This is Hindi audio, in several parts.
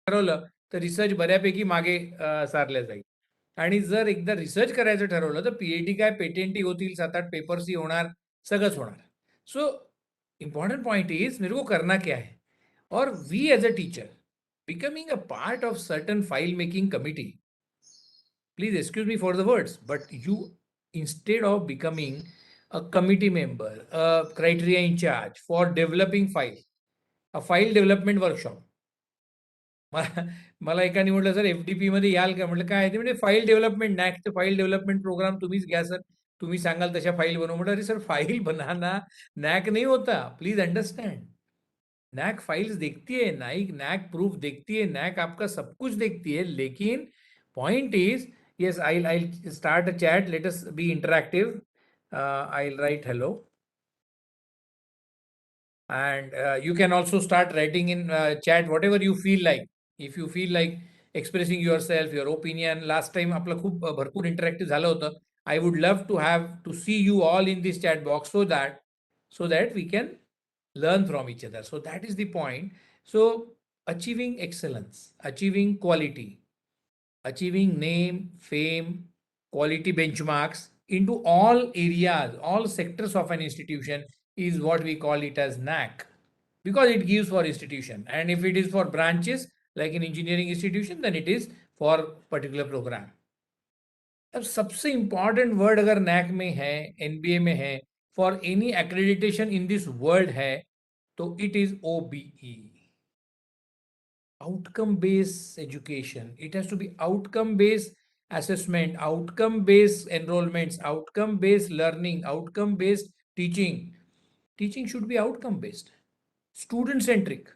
ठरवलं तर रिसर्च बऱ्यापैकी मागे सारल्या जाईल. आणि जर एकदा रिसर्च करायचं ठरवलं तर पीएचडी काय पेटेंटही होतील, 7-8 पेपर्सही होणार, सगळंच होणार. सो इम्पॉर्टेंट पॉइंट इज मेरे को करना क्या है? और we as a teacher becoming a part of certain file making committee, please excuse me for the words, but you, instead of becoming a committee member, a criteria in charge for developing file, a file development workshop, मला मला एकाने म्हटलं, सर एफ-डी-पी मध्ये याल का? म्हटलं काय आहे ते? म्हणजे फाईल डेव्हलपमेंट, नॅकचं फाईल डेव्हलपमेंट प्रोग्राम तुम्हीच घ्या सर. तुम्ही सांगाल तशा फाईल बनवू. म्हटलं, अरे सर फाइल बनाना नैक नहीं होता, प्लीज अंडरस्टैंड. नैक फाइल्स देखती है, नैक नैक प्रूफ देखती है, नैक आपका सब कुछ देखती है. लेकिन point is, yes, I'll start a chat, let us be interactive. I'll write hello, and you can also start writing in chat whatever you feel like. If you feel like expressing yourself, your opinion. Last time आपलं खूप भरपूर इंटरॅक्टिव्ह झालं होतं. I would love to have to see you all in this chat box, so that we can learn from each other. So that is the point. So achieving excellence, achieving quality, achieving name, fame, quality benchmarks into all areas, all sectors of an institution is what we call it as NAC, because it gives for institution. And if it is for branches, like an engineering institution, then it is for particular program. अब सबसे इंपॉर्टेंट वर्ड अगर नैक में है, एनबीए में है, for any accreditation in this world है, तो it is OBE, outcome based education. It has to be outcome based assessment, outcome based enrollments, outcome based learning, outcome based teaching. Teaching should be outcome based, student centric.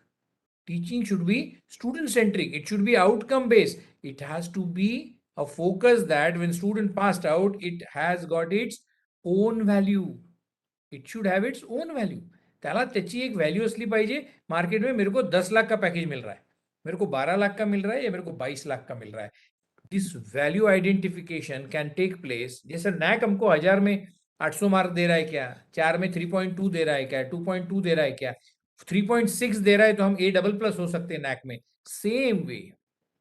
Teaching should be student centric, it should be outcome based. It has to be a focus that when student passed out, it has got its own value. It should have its own value. त्याला त्याची एक व्हॅल्यू असली पाहिजे. मार्केट में मेरे को 10 लाख का पैकेज मिल रहा है, मेरे को 12 लाख का मिल रहा है, या मेरे को 22 लाख का मिल रहा है. This value identification can take place. जैसे नैक हमको 1000 में 800 मार्क दे रहा है क्या, 4 में 3.2 दे रहा है क्या, 2.2 दे रहा है क्या, 3.6 दे रहा है तो हम ए डबल प्लस हो सकते हैं नैक में. Same way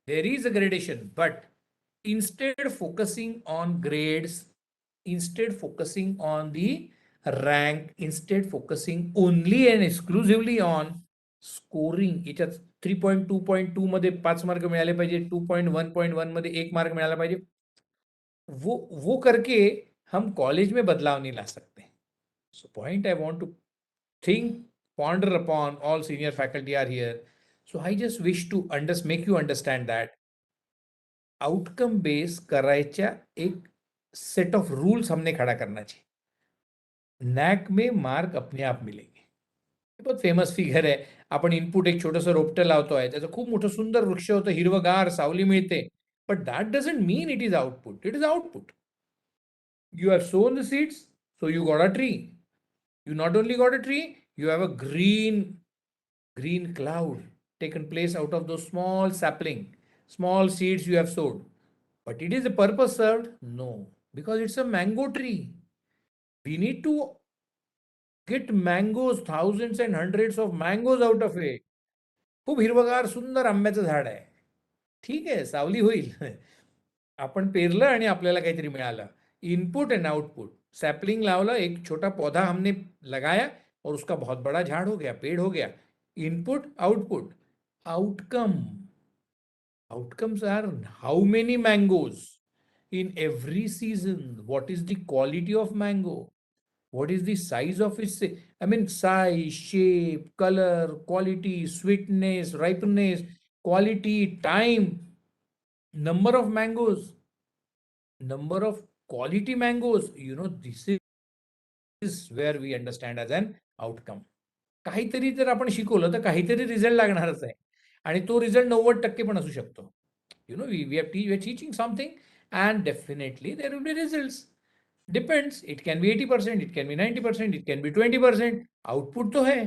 there is a gradation, but instead focusing on grades, instead focusing on the rank, instead focusing only and exclusively on scoring. याच्यात 3.2.2 मध्ये 5 मार्क मिळाले पाहिजे, 2.1.1 मध्ये 1 मार्क मिळाला पाहिजे, वो करके हम कॉलेज में बदलाव नहीं ला सकते. So point I want to think, ponder upon, all senior faculty are here. So I just wish to make you understand that outcome base करायच्या एक सेट ऑफ रूल्स हमने खड़ा करना चाहिए. नॅक में मार्क अपने आप मिलेंगे. बहुत फेमस फिगर आहे. आपण इनपुट एक छोटंसं रोपटं लावतोय, त्याचं खूप मोठं सुंदर वृक्ष होतं, हिरवगार सावली मिळते, but that doesn't mean it is output. It is output. You have sown the seeds, so you got a tree. You not only got a tree, you have a green cloud taken place out of those small sapling, small seeds you have sowed. But it is a purpose served? No, because it's a mango tree. We need to get mangoes, thousands and hundreds of mangoes out of it. खूप हिरवगार सुंदर आंब्याचं झाड आहे. ठीक आहे, सावली होईल. आपण पेरलं आणि आपल्याला काहीतरी मिळालं. Input and output. सैपलिंग लावलं, एक छोटा पौधा हमने लगाया और उसका बहुत बड़ा झाड़ हो गया, पेड़ हो गया. Input, output, outcome. Outcomes are how many mangoes in every season, what is the quality of mango, what is the size of its, I mean, size, shape, color, quality, sweetness, ripeness, quality, time, number of mangoes, number of quality mangoes. This is where we understand as an outcome. काहीतरी जर आपण शिकवलं तर काहीतरी रिझल्ट लागणारच आहे, आणि तो रिझल्ट 90% पण असू शकतो. We are teaching something, and definitely there will be results. Depends, it can be 80%, it can be 90%, it can be 20%. Output तो है.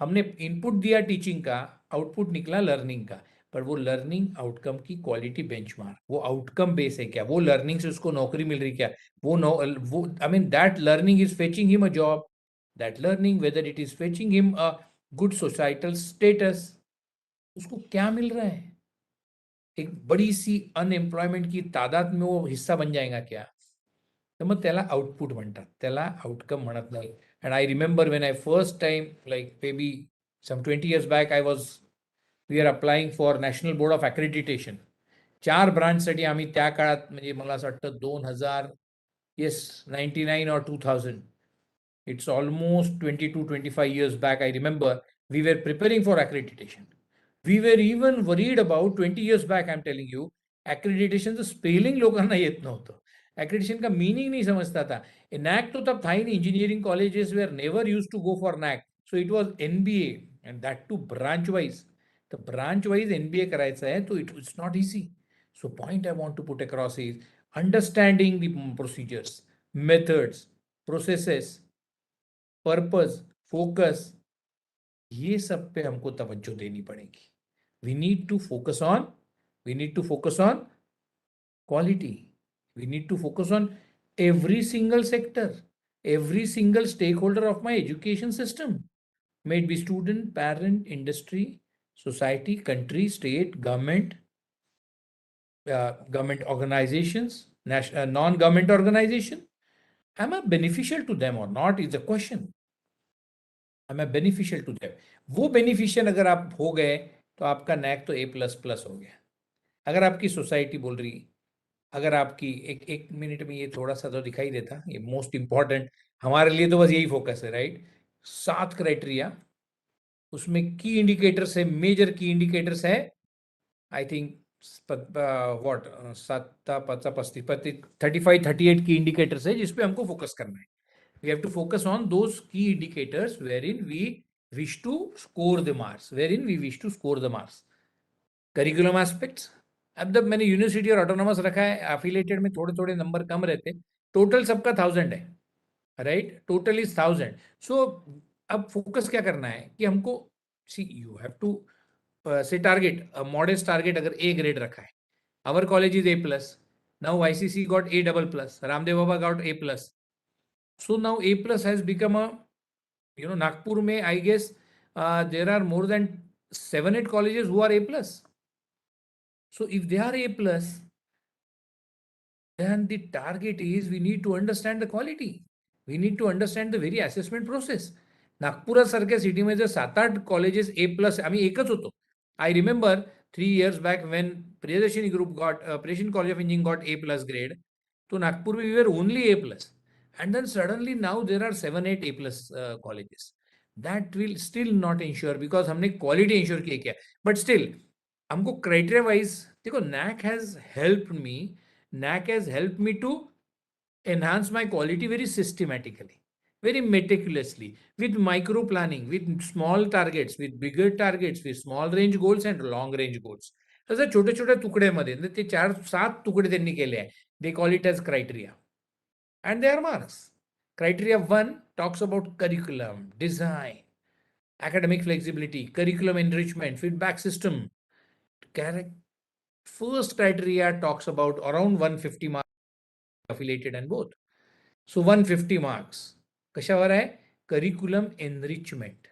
हमने इनपुट दिया टीचिंग का, आउटपुट निकला लर्निंग का. पर वो लर्निंग आउटकम की क्वालिटी बेंचमार्क, वो आउटकम बेस है क्या, वो लर्निंग से उसको नौकरी मिल रही क्या, वो I mean that learning is fetching him a job, that learning whether it is fetching him a good societal status, उसको क्या मिल रहा है. एक बड़ी सी अनएम्प्लॉयमेंट की तादाद में वो हिस्सा बन जाएगा क्या? तर मग त्याला आउटपुट म्हणतात, त्याला आउटकम म्हणत नाही. And I remember when I first time like maybe some 20 years back I was we are applying for national board of accreditation. 4 ब्रांचसाठी आम्ही त्या काळात म्हणजे मला असं वाटतं 2000 yes 99 or 2000. It's almost 22-25 years back. I remember we were preparing for accreditation. We were even worried about 20 years back, I'm telling you, accreditationचं स्पेलिंग लोकांना येत नव्हतं. Accreditation का मीनिंग नहीं समझता था. NAC तो तब था ही नहीं. Engineering colleges were never used to go for NAC. So it was NBA and that too branch wise. तर ब्रांच वाइज एनबीए करायचं आहे तो it's not easy. So point I want to put across is understanding the procedures, methods, processes, purpose, focus, ये सब पे हमको तवज्जो देनी पड़ेगी. We need to focus on quality. We need to focus on every single sector, every single stakeholder of my education system, may it be student, parent, industry, society, country, state, government, government organizations, non-government organization. Am I beneficial to them or not is the question. Am I beneficial to them? वो बेनिफिशियल अगर आप हो गए तो आपका नैक तो A++ हो गया. अगर आपकी सोसाइटी बोल रही, अगर आपकी एक एक मिनट में ये थोड़ा सा तो दिखाई देता, ये मोस्ट इंपॉर्टेंट हमारे लिए तो बस यही फोकस है, राइट? 7 क्राइटेरिया, उसमें की इंडिकेटर्स है, मेजर की इंडिकेटर्स है. आई थिंक व्हाट 35-38 की इंडिकेटर्स है जिसपे हमको फोकस करना है. We have to focus on those key indicators wherein we wish to score the marks. Curriculum aspects. अब जब मैंने यूनिवर्सिटी और ऑटोनॉमस रखा है, एफिलेटेड में थोड़े थोड़े नंबर कम रहते, टोटल सबका 1000 है, राइट? Total is 1000. सो अब फोकस क्या करना है कि हमको सी यू हैव टू से टारगेट मॉडेस्ट टारगेट. अगर ए ग्रेड रखा है, our college is A+. Now ICC got A++. Ramdev Baba got A+. So now A+ has become a, Nagpur mein, I guess there are more than 7-8 colleges who are A+. So if they are A+, then the target is we need to understand the quality. We need to understand the very assessment process. नागपुरासारख्या सिटीमध्ये जर 7-8 कॉलेजेस A+, आम्ही एकच होतो. I remember 3 years back when Priyadashini Group got, Priyadashini College of Engineering got A+ grade. So Nagpur we were only A+. And then suddenly now there are 7-8 A+ colleges. That will still not ensure because हमने quality ensure किया क्या. But still हमको criteria wise देखो, NAC has helped me to enhance my quality very systematically, very meticulously, with micro planning, with small targets, with bigger targets, with small range goals and long range goals. तसं छोट्या छोट्या तुकड्यामध्ये ते 4-7 तुकडे त्यांनी केले आहे. They call it as criteria and they are marks. Criteria 1 talks about curriculum, design, academic flexibility, curriculum enrichment, feedback system. First criteria talks about around 150 marks affiliated and both. So 150 marks कशावर आहे? Curriculum enrichment,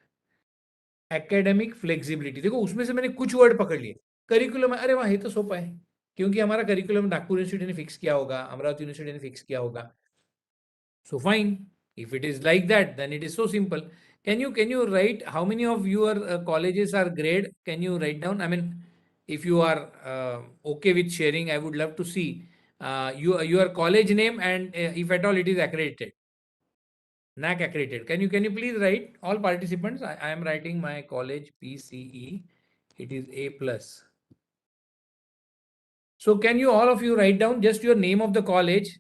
academic flexibility. देखो उसमें से मैंने कुछ वर्ड पकड़ लिए. करिकुलम, अरे वाह, ये तो सोपा है क्योंकि हमारा करिकुलम नागपुर यूनिवर्सिटी ने फिक्स किया होगा, अमरावती यूनिवर्सिटी ने फिक्स किया होगा. So fine, if it is like that, then it is so simple. Can you write how many of your colleges are grade? Can you write down? I mean, if you are okay with sharing, I would love to see your college name and if at all it is accredited, NAC accredited. Can you please write, all participants? I am writing my college PCE. It is A+. So can you all of you write down just your name of the college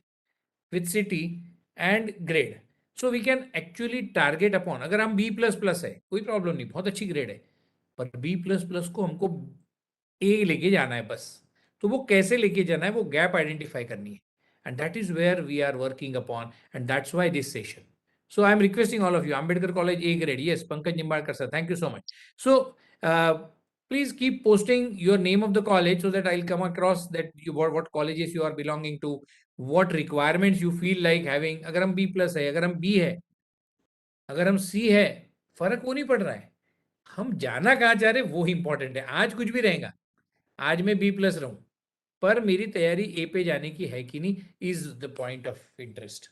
with city and grade? So we can actually target upon. अगर हम B++ है, कोई प्रॉब्लम नहीं, बहुत अच्छी ग्रेड है, पर B++ को हमको A लेके जाना है बस. तो वो कैसे लेके जाना है, वो गैप आइडेंटिफाई करनी है. And that is where we are working upon, and that's why this session. So I am requesting all of you, Ambedkar College A grade. Yes, Pankaj Nimbalkar sir, thank you so much. So please keep posting your name of the college so that I'll come across that you what colleges you are belonging to, what requirements you feel like having. अगर हम B+ है, अगर हम B है, अगर हम C है, फर्क वो नहीं पड़ रहा है. हम जाना कहाँ चाह रहे वो इंपॉर्टेंट है. आज कुछ भी रहेगा, आज मैं B+ रहूं, पर मेरी तैयारी A पे जाने की है कि नहीं, is the point of interest.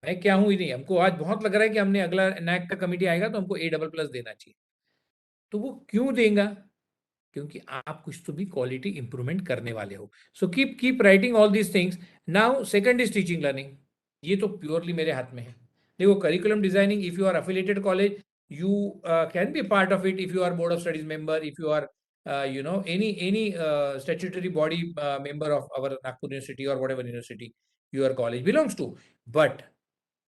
मैं क्या हूं ही नहीं, हमको आज बहुत लग रहा है कि हमने अगला नैक का कमिटी आएगा तो हमको A++ देना चाहिए। तो वो क्यों देगा? क्योंकि आप कुछ तो भी क्वालिटी इंप्रूवमेंट करने वाले हो। So keep keep writing all these things. Now second is teaching learning. ये तो प्योरली मेरे हाथ में है। देखो, curriculum designing, if you are affiliated college, you can be part of it. If you are board of studies member, if you are any statutory body member of our Nagpur University or whatever university your college belongs to, but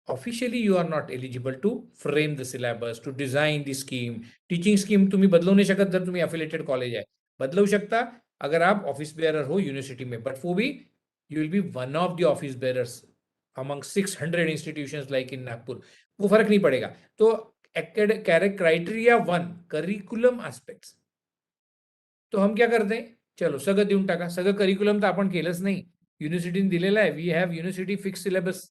officially you are not eligible to frame the syllabus, to design the scheme. Teaching scheme तुम्ही बदलू नाही शकत जर तुम्ही अफिलिएटेड कॉलेज आहे. बदलवू शकता अगर आप ऑफिस बेअरर हो युनिव्हर्सिटी में, बट वो भी you will be one of the office bearers among 600 institutions like in Nagpur. वो फर्क नहीं पड़ेगा. तो क्राइटेरिया 1, करिक्युलम एस्पेक्ट्स. तो हम क्या करते हैं, चलो सगळं देऊन टाका. सगळं करिक्युलम तर आपण केलंच नाही, युनिव्हर्सिटीने दिलेलं आहे. We have university fix syllabus,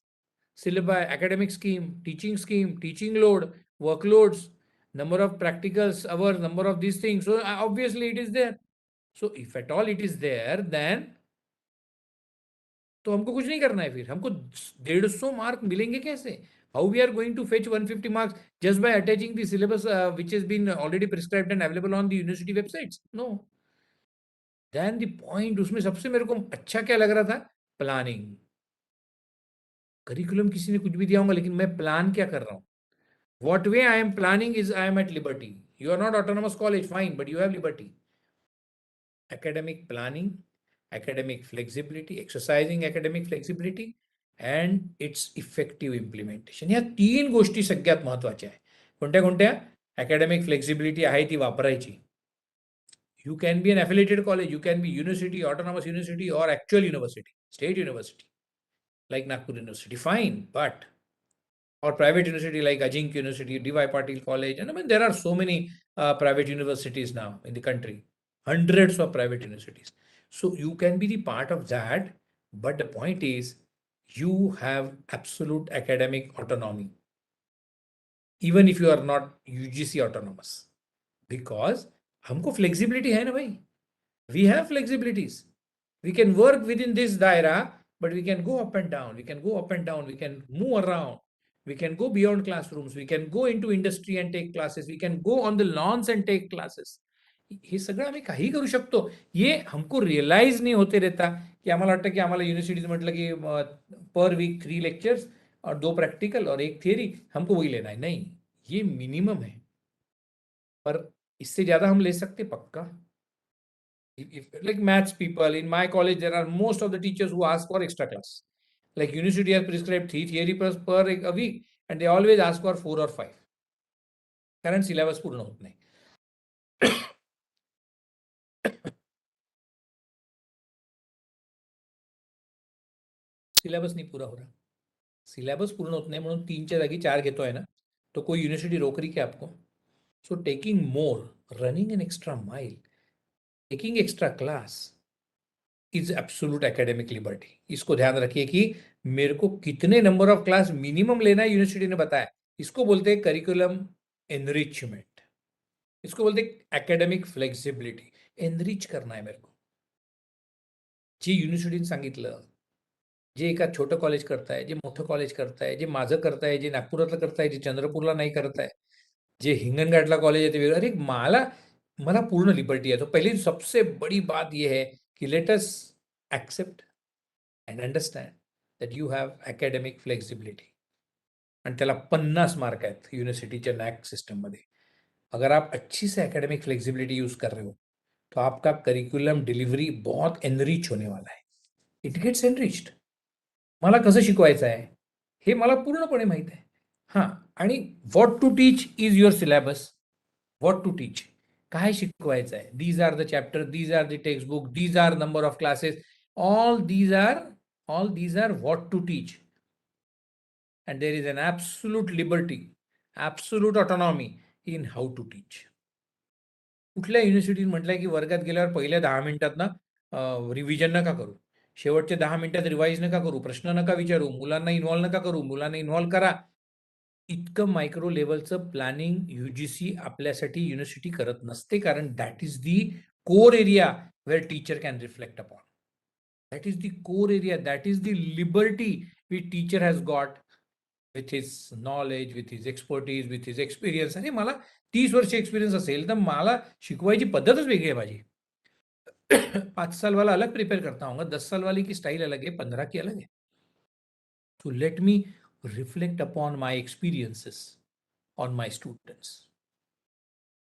syllabi, academic scheme, teaching load, workloads, number of practicals hours, number of these things. So obviously it is there. So if at all it is there, then तो हमको कुछ नहीं करना है. फिर हमको 150 मार्क मिलेंगे कैसे? How we are going to fetch 150 marks just by attaching the syllabus which has been already prescribed and available on the university websites? No. Then the point, उसमें सबसे मेरे को अच्छा क्या लग रहा था, प्लानिंग. करिकुलम किसी ने कुछ भी दिया होगा, लेकिन मैं प्लान क्या कर रहा हूँ. What way I am planning is I am at liberty. You are not autonomous college, fine, but you have liberty. Academic planning, academic flexibility, exercising academic flexibility, and its effective implementation. या 3 गोष्टी सगळ्यात महत्त्वाच्या आहे. कोणत्या कोणत्या? अकॅडमिक फ्लेक्सिबिलिटी आहे ती वापरायची. You can be an affiliated college, you can be university, autonomous university, or actual university, state university, like Nagpur University, fine, but or private university like Ajinkya University, D.Y. Patil College. And I mean, there are so many private universities now in the country, hundreds of private universities. So you can be the part of that. But the point is, you have absolute academic autonomy, even if you are not UGC autonomous. Because हमको flexibility है ना भाई. We have flexibilities. We can work within this daira, but we can go up and down. We can go up and down. We can move around. We can go beyond classrooms. We can go into industry and take classes. We can go on the lawns and take classes. हे सगळं आम्ही काही करू शकतो. ये हमको रियलाइज नहीं होते रहता की आम्हाला वाटतं की आम्हाला युनिव्हर्सिटीज म्हटलं की पर वीक 3 लेक्चर्स और 2 प्रैक्टिकल और 1 थियरी, हमको वही लेना है. नहीं, ये मिनिमम है, पर इससे ज्यादा हम ले सकते पक्का. If like maths people in my college, there are most of the teachers who ask for extra class. Like university has prescribed 3 theory per a week, and they always ask for 4 or 5. कारण syllabus पूर्ण होत नाही. सिलेबस नहीं पूरा हो रहा. सिलेबस पूर्ण होत नाही म्हणून 3च्या जागी 4 घेतोय ना, तो कोई यूनिवर्सिटी रोक रही क्या आपको? So taking more, running an extra mile, taking extra class is absolute academic liberty. इसको ध्यान रखिए कि मेरे को कितने नंबर ऑफ क्लास मिनिमम लेना है, यूनिवर्सिटी ने बताया. इसको बोलते हैं करिकुलम एनरिचमेंट. इसको बोलते हैं एकेडमिक फ्लेक्सिबिलिटी. एनरिच करना है मेरे को. जे युनिव्हर्सिटीने सांगितलं, जे एका छोटं कॉलेज करताय, जे मोठं कॉलेज करताय, जे माझं करताय, जे नागपुरातलं करताय, जे चंद्रपूरला नाही करताय, जे हिंगणघाटला कॉलेज आहे ते वेगळं. अरे मला पूर्ण लिबर्टी आहे. तो पहली सबसे बड़ी बात ये है कि let us accept and understand that you have academic flexibility. आणि त्याला 50 मार्क आहेत यूनिवर्सिटीच्या नॅक सिस्टम मध्ये. अगर आप अच्छी से एकेडमिक फ्लेक्सिबिलिटी यूज कर रहे हो, तो आपका करिकुलम डिलिव्हरी बहुत एनरिच होने वाला है. It gets enriched. मला कसं शिकवायचं आहे हे मला पूर्णपणे माहित आहे. हां, आणि what to teach is your syllabus. What to teach, काय शिकवायचं आहे. These are the chapter, these are the text book, these are number of classes, all these are what to teach. And there is an absolute liberty, absolute autonomy in how to teach. कुठल्या युनिव्हर्सिटीत म्हटलंय की वर्गात गेल्यावर पहिल्या 10 मिनिटात ना रिव्हिजन नका करू, शेवटच्या 10 मिनिटात रिवाइज नका करू, प्रश्न नका विचारू, मुलांना इन्व्हॉल्व नका करू. मुलांना इन्व्हॉल्व करा. इतकं मायक्रो लेवलचं प्लॅनिंग युजीसी आपल्यासाठी युनिव्हर्सिटी करत नसते, कारण that is the core area where teacher can reflect upon. That is the core area. That is the liberty which teacher has got with his knowledge, with his expertise, with his experience. अरे मला 30 वर्ष एक्सपिरियन्स असेल तर मला शिकवायची पद्धतच वेगळी आहे माझी. 5 साल वाला अलग प्रिपेयर करता हूँ, 10 साल वाले की स्टाइल अलग है, 15 की अलग है. So let me reflect upon my experiences on my students.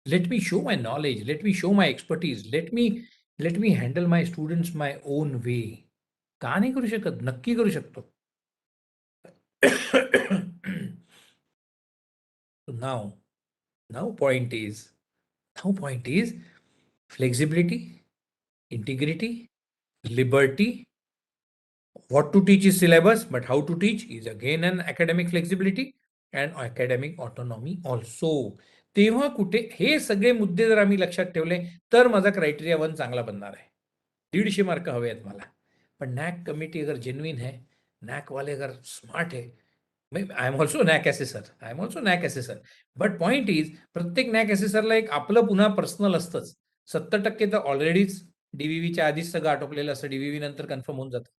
Let me show my knowledge. Let me show my expertise. Let me handle my students my own way. का नाही करू शकत? नक्की करू शकतो. So now point is flexibility, integrity, liberty. What to teach is syllabus, but how to teach is again an academic flexibility and academic autonomy also. तेव्हा कुठे हे सगळे मुद्दे जर आम्ही लक्षात ठेवले तर माझा क्रायटेरिया 1 चांगला बनणार आहे. 150 मार्क हवे आहेत मला. पण नॅक कमिटी अगर जेन्युइन है, नॅक वाले अगर स्मार्ट है, I am also NAAC assessor. But point is प्रत्येक नॅक असेसरला एक आपलं पुन्हा पर्सनल असतंच. 70% तर ऑलरेडीच डीव्हीव्हीच्या आधीच सगळं आटोपलेलं असतं. डीव्हीव्ही नंतर कन्फर्म होऊन जातं.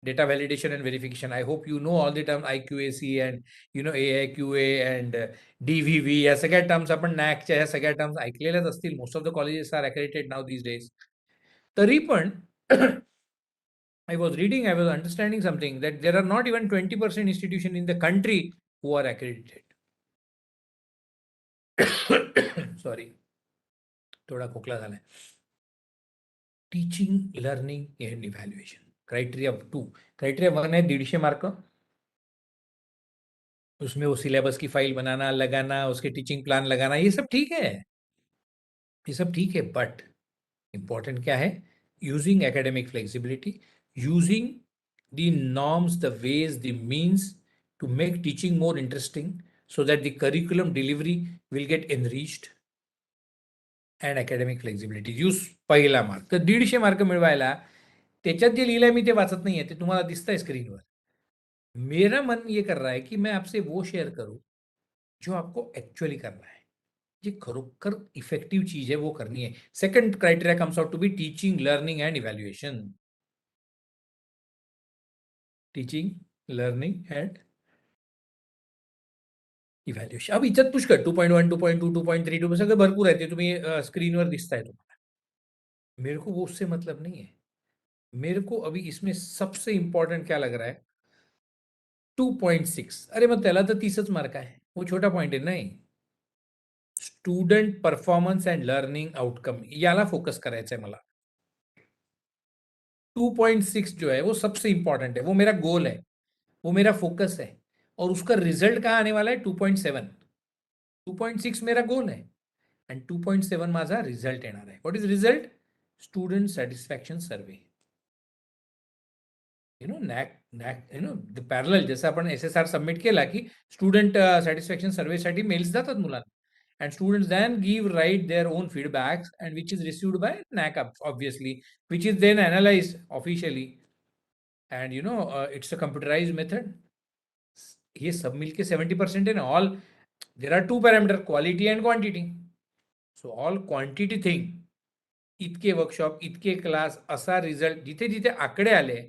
Data validation and verification. I hope you know all the terms IQAC and AIQA and DVV. या सगळ्या टर्म्स आपण नॅकच्या या सगळ्या टर्म्स ऐकलेल्याच असतील. Most of the colleges are accredited now these days. तरी पण I was understanding something that there are not even 20% institution in the country who are accredited. Sorry. थोडा खोकला झालाय. Teaching, learning and evaluation. Criteria 2. Criteria 1 है 150 मार्क. उसमें वो सिलेबस की फाइल बनाना, लगाना, उसके टीचिंग प्लान लगाना, ये सब ठीक है. ये सब ठीक है. बट इंपॉर्टेंट क्या है? Using academic flexibility, using the norms, the ways, the means to make teaching more interesting so that the curriculum delivery will get enriched. And academic flexibility. Use पहिला मार्क. तर 150 मार्क मिळवायला त्याच्यात जे लिहिलंय मी ते वाचत नाहीये, ते तुम्हाला दिसतंय स्क्रीनवर. मेरा मन ये कर रहा है कि मैं आपसे वो शेयर करूं जो आपको एक्चुअली करना है, जी खरोखर इफेक्टिव चीज है वो करनी है. Second criteria comes out to be teaching, learning and evaluation. Teaching, learning and evaluation. अब इथं पुष्कळ 2.1, 2.2, 2.3 सगळं भरपूर आहे. ते तुम्ही स्क्रीनवर दिसताय तुम्हाला. मेरे को वो उससे मतलब नहीं है. मेरे को अभी इसमें सबसे इंपॉर्टेंट क्या लग रहा है? 2.6. अरे मग त्याला तर 30च मार्क आहे. वो छोटा पॉइंट आहे. नाही. Student performance and learning outcome याला फोकस करायचं आहे मला. 2.6 जो है वो सबसे इंपॉर्टेंट है. वो मेरा गोल है, वो मेरा फोकस है. और उसका रिजल्ट कहाँ आने वाला है? 2.7. 2.6 मेरा गोल है and 2.7 माझा रिझल्ट येणार आहे. What is result? Student satisfaction survey. The parallel जसं आपण SSR सबमिट केला की स्टुडंट सॅटिस्फॅक्शन सर्वेसाठी मेल्स जातात मुलांना. And students then write their own feedbacks and which is received by NAC obviously, which is then analyzed officially. And it's a computerized method. ये सब मिलके 70% है ना. All there are two parameters, quality and quantity. So all quantity thing, इतके वर्कशॉप, इतके क्लास, असा रिझल्ट, जिथे जिथे आकडे आले,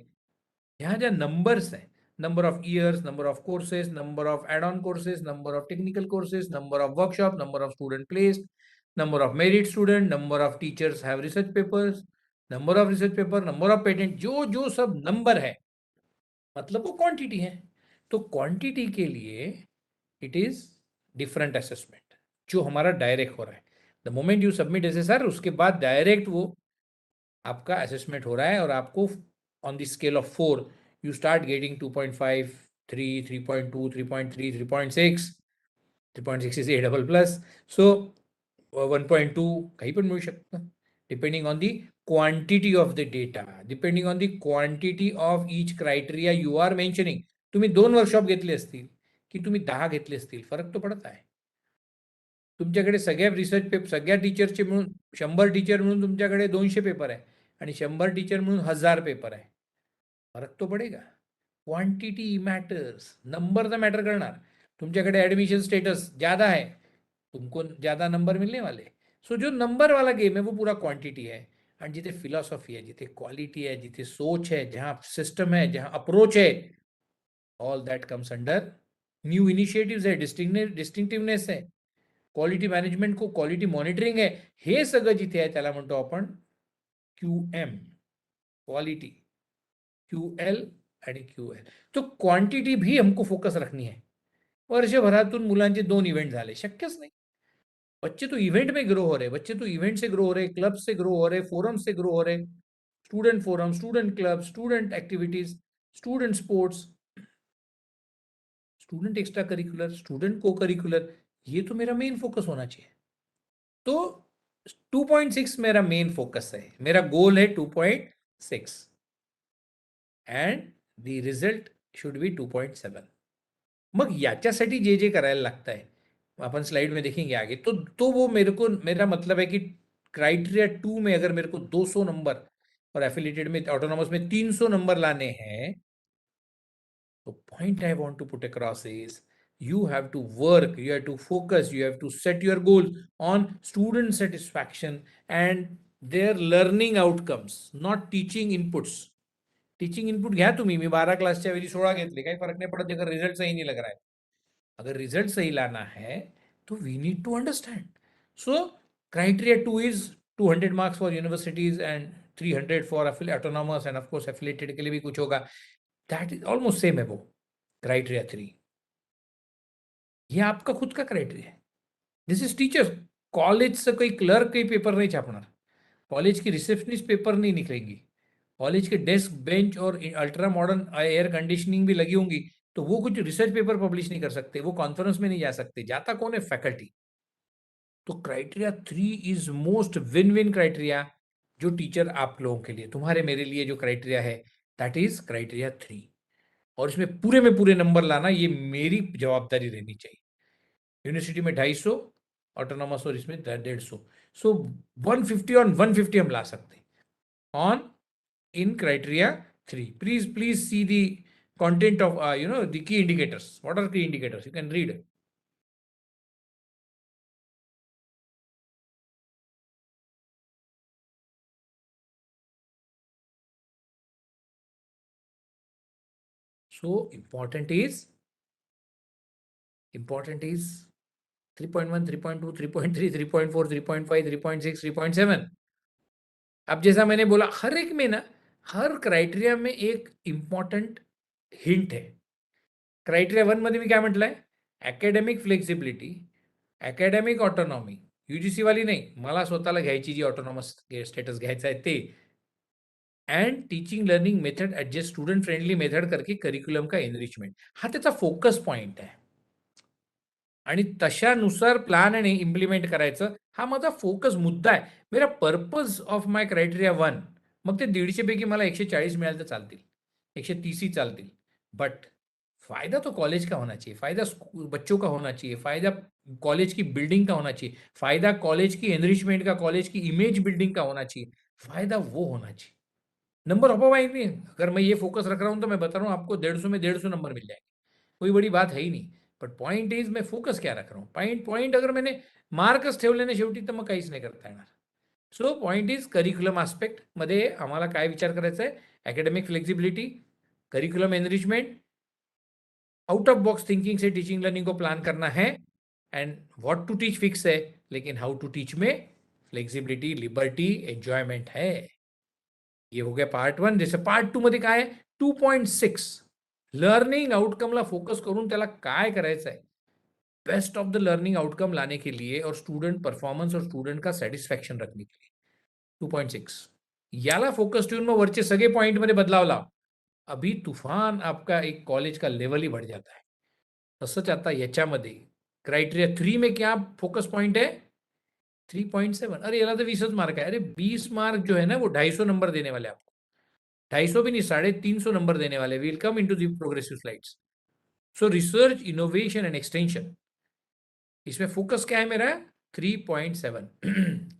ह्या ज्या नंबर्स आहे, number of years, number of courses, number of add on courses, number of technical courses, number of workshop, number of student placed, number of merit student, number of teachers have research papers, number of research paper, number of patent, जो जो सब नंबर है मतलब वो क्वांटिटी है. तो क्वांटिटी के लिए इट इज डिफरेंट असेसमेंट जो हमारा डायरेक्ट हो रहा है. The moment you submit SSR उसके बाद डायरेक्ट वो आपका असेसमेंट हो रहा है और आपको on the scale of 4 you start getting 2.5, 3, 3.2, 3.3, 3.6. 3.6 is A++. So 1.2 काही पण मिळू शकतं depending on the quantity of the data, depending on the quantity of each criteria you are mentioning. तुम्ही 2 वर्कशॉप घेतले असतील की तुम्ही 10 घेतले असतील, फरक तो पडत आहे. तुमच्याकडे सगळ्या रिसर्च पेपर, सगळ्या टीचरचे मिळून 100 टीचर मिळून तुमच्याकडे 200 पेपर आहे आणि 100 टीचर मिळून 1000 पेपर आहे. फरक तो पडेगा. Quantity matters. नंबर तो मैटर करणार. तुमच्याकडे एडमिशन स्टेटस ज़्यादा है, तुमको ज़्यादा नंबर मिलने वाले. सो जो नंबर वाला गेम है वो पूरा क्वांटिटी है. आणि जिथे फिलॉसॉफी आहे, जिथे क्वालिटी आहे, जिथे सोच है, जहां सिस्टम है, जहां अप्रोच है, all that comes under new initiatives है, डिस्टिंक्टिव्हनेस आहे, क्वालिटी मॅनेजमेंट को क्वालिटी मॉनिटरिंग आहे, हे सगळं जिथे आहे त्याला म्हणतो आपण QM, क्वालिटी, QL आणि QL. तो क्वांटिटी भी हमको फोकस रखनी है. वर्षभरातून मुलांचे 2 इव्हेंट झाले, शक्यच नाही. बच्चे तो इवेंट में ग्रो हो रहे, बच्चे तो इवेंट से ग्रो हो रहे, क्लब से ग्रो हो रहे, फोरम से ग्रो हो रहे, student forum, student club, student activities, student sports, student extra curricular, student को करिकुलर. ये तो मेरा मेन फोकस होना चाहिए. तो 2.6 मेरा मेन फोकस है, मेरा गोल है 2.6 and the result should be 2.7. मग याच्यासाठी जे जे करायला लागतं आहे, अपन स्लाइड में देखेंगे आगे, तो वो मेरे को, मेरा मतलब है कि क्राइटेरिया 2 में अगर मेरे को 200 नंबर और एफिलिएटेड में ऑटोनॉमस में 300 नंबर लाने हैं, तो point I want to put across is you have to work, you have to focus, you have to set your goals on student satisfaction and their learning outcomes, not teaching inputs. Teaching input घ्या तुम्ही, मी 12 क्लासच्या वेळी 16 घेतले, काही फरक नाही पडत अगर रिजल्ट सही नहीं लग रहा है. अगर रिजल्ट सही लाना है तो we need to understand. So criteria 2 is 200 marks for universities and 300 for autonomous and of course affiliated के लिए भी कुछ होगा. दैट इज ऑलमोस्ट सेम है वो. क्राइटेरिया 3 ये आपका खुद का क्राइटेरिया है. This is teacher. कॉलेज से कोई क्लर्क कोई पेपर नहीं छापना, कॉलेज की रिसेप्शनिस्ट पेपर नहीं निकलेंगी, कॉलेज के डेस्क बेंच और अल्ट्रा मॉडर्न एयर कंडीशनिंग भी लगी होंगी, तो वो कुछ रिसर्च पेपर पब्लिश नहीं कर सकते, वो कॉन्फ्रेंस में नहीं जा सकते. जाता कौन है? फैकल्टी. तो criteria 3 is most win win criteria जो टीचर आप लोगों के लिए, तुम्हारे मेरे लिए जो क्राइटेरिया है, दैट इज क्राइटेरिया 3. और इसमें पूरे में पूरे नंबर लाना ये मेरी जवाबदारी रहनी चाहिए. यूनिवर्सिटी में 250, ऑटोनॉमस और इसमें 150. सो 150 ऑन 150 हम ला सकते हैं on in criteria 3. Please see the content of the key indicators. What are key indicators? You can read. So important is 3.1, 3.2, 3.3, 3.4, 3.5, 3.6, 3.7. अब जैसा मैंने बोला, हर एक में ना, हर क्राइटेरिया में एक इंपॉर्टंट हिंट है. क्राइटेरिया 1 मध्ये मी काय म्हटलंय? Academic flexibility, academic autonomy, UGC वाली नाही, मला स्वतःला घ्यायची जी ऑटोनॉमस स्टेटस घ्यायचा आहे ते, and teaching learning method adjust student friendly method करके करिक्युलम का एनरिचमेंट, हा त्याचा फोकस पॉइंट आहे. आणि तशानुसार प्लॅन आणि इम्प्लिमेंट करायचं, हा माझा फोकस मुद्दा आहे. मेरा पर्पज ऑफ माय क्राइटेरिया 1. मग ते 150 पैकी मला 140 मिळाले तर चालतील, 130 ही चालतील, बट फायदा तो कॉलेज का होना चाहिए, फायदा बच्चों का होना चाहिए, फायदा कॉलेज की बिल्डिंग का होना चाहिए, फायदा कॉलेज की एनरिचमेंट का, कॉलेज की इमेज बिल्डिंग का होना चाहिए, फायदा वो होना चाहिए. नंबर हो पाएगा नहीं. अगर मैं ये फोकस रख रहा हूं तो मैं बता रहा हूं आपको 150 में 150 नंबर मिल जाएंगे, कोई बड़ी बात है ही नहीं. बट पॉइंट इज मैं फोकस क्या रख रहा हूं. पॉइंट अगर मैंने मार्कच ठेवले ना शेवटी तर मग काहीच नाही करता येणार. So point is curriculum aspect मध्ये आम्हाला काय विचार करायचा आहे? Academic flexibility, curriculum enrichment, out of box thinking से टीचिंग लर्निंग को प्लान करना है, and what to teach fix है, लेकिन हाउ टू टीच में फ्लेक्सिबिलिटी, लिबर्टी, एन्जॉयमेंट है. ये हो गया पार्ट 1. जैसे पार्ट 2 मध्ये काय आहे? 2.6 लर्निंग आउटकमला फोकस करून त्याला काय करायचं आहे? Best of the learning outcome लाने के लिए और स्टूडेंट परफॉर्मेंस और स्टूडेंट का सैटिस्फैक्शन रखने के लिए 2.6 याला फोकस ठेवून मग वरचे सगळे पॉइंट मध्ये बदलाव लाव. अभी तूफान आपका एक कॉलेज का लेवल ही बढ़ जाता है. तसंच आता याच्यामध्ये क्राइटेरिया 3 में क्या फोकस पॉइंट है? 3.7. अरे याला तर 20च मार्क है. अरे 20 मार्क जो है ना वो 250 नंबर देने वाले आपको. 250 भी नहीं, 350 नंबर देने वाले. Will come into the progressive slides. So research, innovation and extension, इसमें फोकस क्या है मेरा? 3.7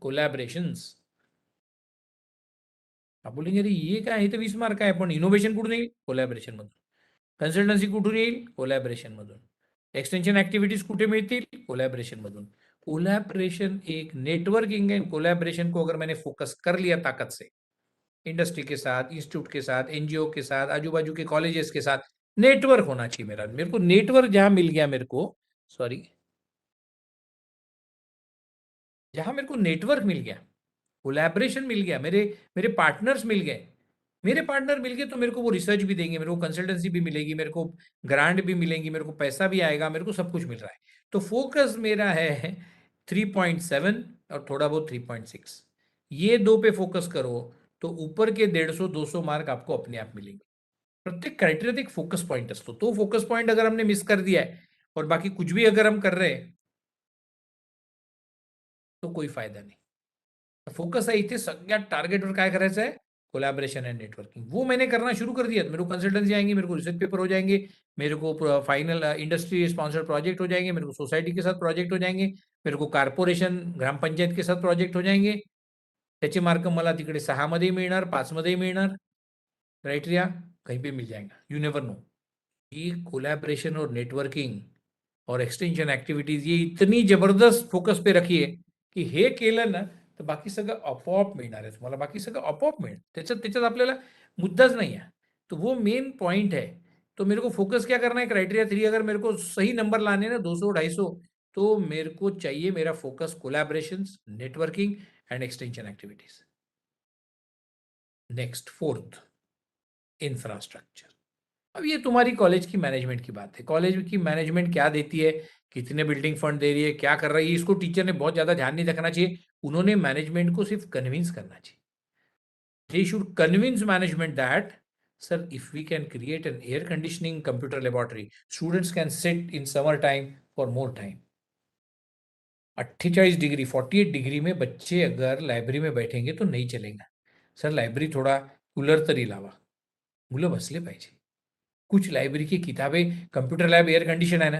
कोलॅबरेशन्स. आप बोलेंगे अरे ये काय, हे तर 20 मार्क आहे, पण इनोव्हेशन कुठून येईल? कोलॅबरेशन मधून. कन्सल्टन्सी कुठून येईल? कोलॅबरेशन मधून. एक्सटेन्शन ऍक्टिव्हिटीज कुठे मिळतील? कोलॅबरेशन मधून. कोलैबोरेशन, एक नेटवर्किंग एंड कोलैबोरेशन को अगर मैंने फोकस कर लिया ताकत से, इंडस्ट्री के साथ, इंस्टीट्यूट के साथ, एनजीओ के साथ, आजू-बाजू के कॉलेजेस के साथ, नेटवर्क होना चाहिए मेरा। मेरे को नेटवर्क जहाँ मिल गया मेरे को, सॉरी, जहाँ मेरे को नेटवर्क मिल गया, कोलैबोरेशन मिल गया, मेरे मेरे पार्टनर्स मिल गए। मेरे पार्टनर मिल गए तो मेरे को वो रिसर्च भी देंगे, मेरे को कंसल्टेंसी भी मिलेगी, मेरे को ग्रांट भी मिलेंगी, मेरे को पैसा भी आएगा, मेरे को सब कुछ मिल रहा है। तो फोकस मेरा है 3.7 और थोड़ा बहुत 3.6। ये 2 पे फोकस करो तो ऊपर के 150-200 मार्क आपको अपने आप मिलेंगे। प्रत्येक क्राइटेरियात एक फोकस पॉइंट असतो. तो फोकस पॉइंट अगर हमने मिस कर दिया है और बाकी कुछ भी अगर हम कर रहे हैं, तो कोई फायदा नहीं. फोकस आहे इथे सगळ्यात टार्गेटवर काय करायचं आहे, कोलैबोरेशन एंड नेटवर्किंग. वो मैंने करना शुरू कर दिया. मेरे को कंसल्टेंसी आएंगे, मेरे को रिसर्च पेपर हो जाएंगे, मेरे को फाइनल इंडस्ट्री स्पॉन्सर्ड प्रोजेक्ट हो जाएंगे, मेरे को सोसाइटी के साथ प्रोजेक्ट हो जाएंगे, मेरे को कॉर्पोरेशन ग्रामपंचायत के साथ प्रोजेक्ट हो जाएंगे. त्याचे मार्क मला तिकडे 6 मध्ये मिळणार, 5 मध्ये मिळणार. क्राइटेरिया कहीं पे मिल जाएगा, यू नेवर नो. ये कोलैबोरेशन और नेटवर्किंग और एक्सटेन्शन ॲक्टिव्हिटीज ये इतनी जबरदस्त फोकस पे रखी आहे, की हे केलं ना, तर बाकी सगळं आपोआप मिळणार आहे तुम्हाला. बाकी सगळं आपोआप मिळेल. त्याच्यात त्याच्यात आपल्याला मुद्दाच नहीं है. तो वो मेन पॉइंट है. तो मेरे को फोकस क्या करना है, क्राइटेरिया 3 अगर मेरे को सही नंबर लाने हैं ना 200-250, तो मेरे को चाहिए मेरा focus collaborations, networking and extension activities. Next, fourth, infrastructure. अब ये तुम्हारी कॉलेज की मैनेजमेंट की बात है. कॉलेज की मैनेजमेंट क्या देती है, कितने बिल्डिंग फंड दे रही है, क्या कर रही है, इसको टीचर ने बहुत ज़्यादा ध्यान नहीं रखना चाहिए. उन्होंने मैनेजमेंट को सिर्फ कन्विंस करना चाहिए. They should convince management that, sir, if we can create an air conditioning computer laboratory, students can sit in summer time for more time. 48 degree, 48 degree में बच्चे अगर लायब्ररी में बैठेंगे तो नहीं चलेगा. सर, लायब्ररी थोडा कूलर तरी लावा. मुलं बसले पाहिजे. कुछ लायब्ररी की किताबें, कम्प्युटर लॅब एअर कंडिशन आहे ना,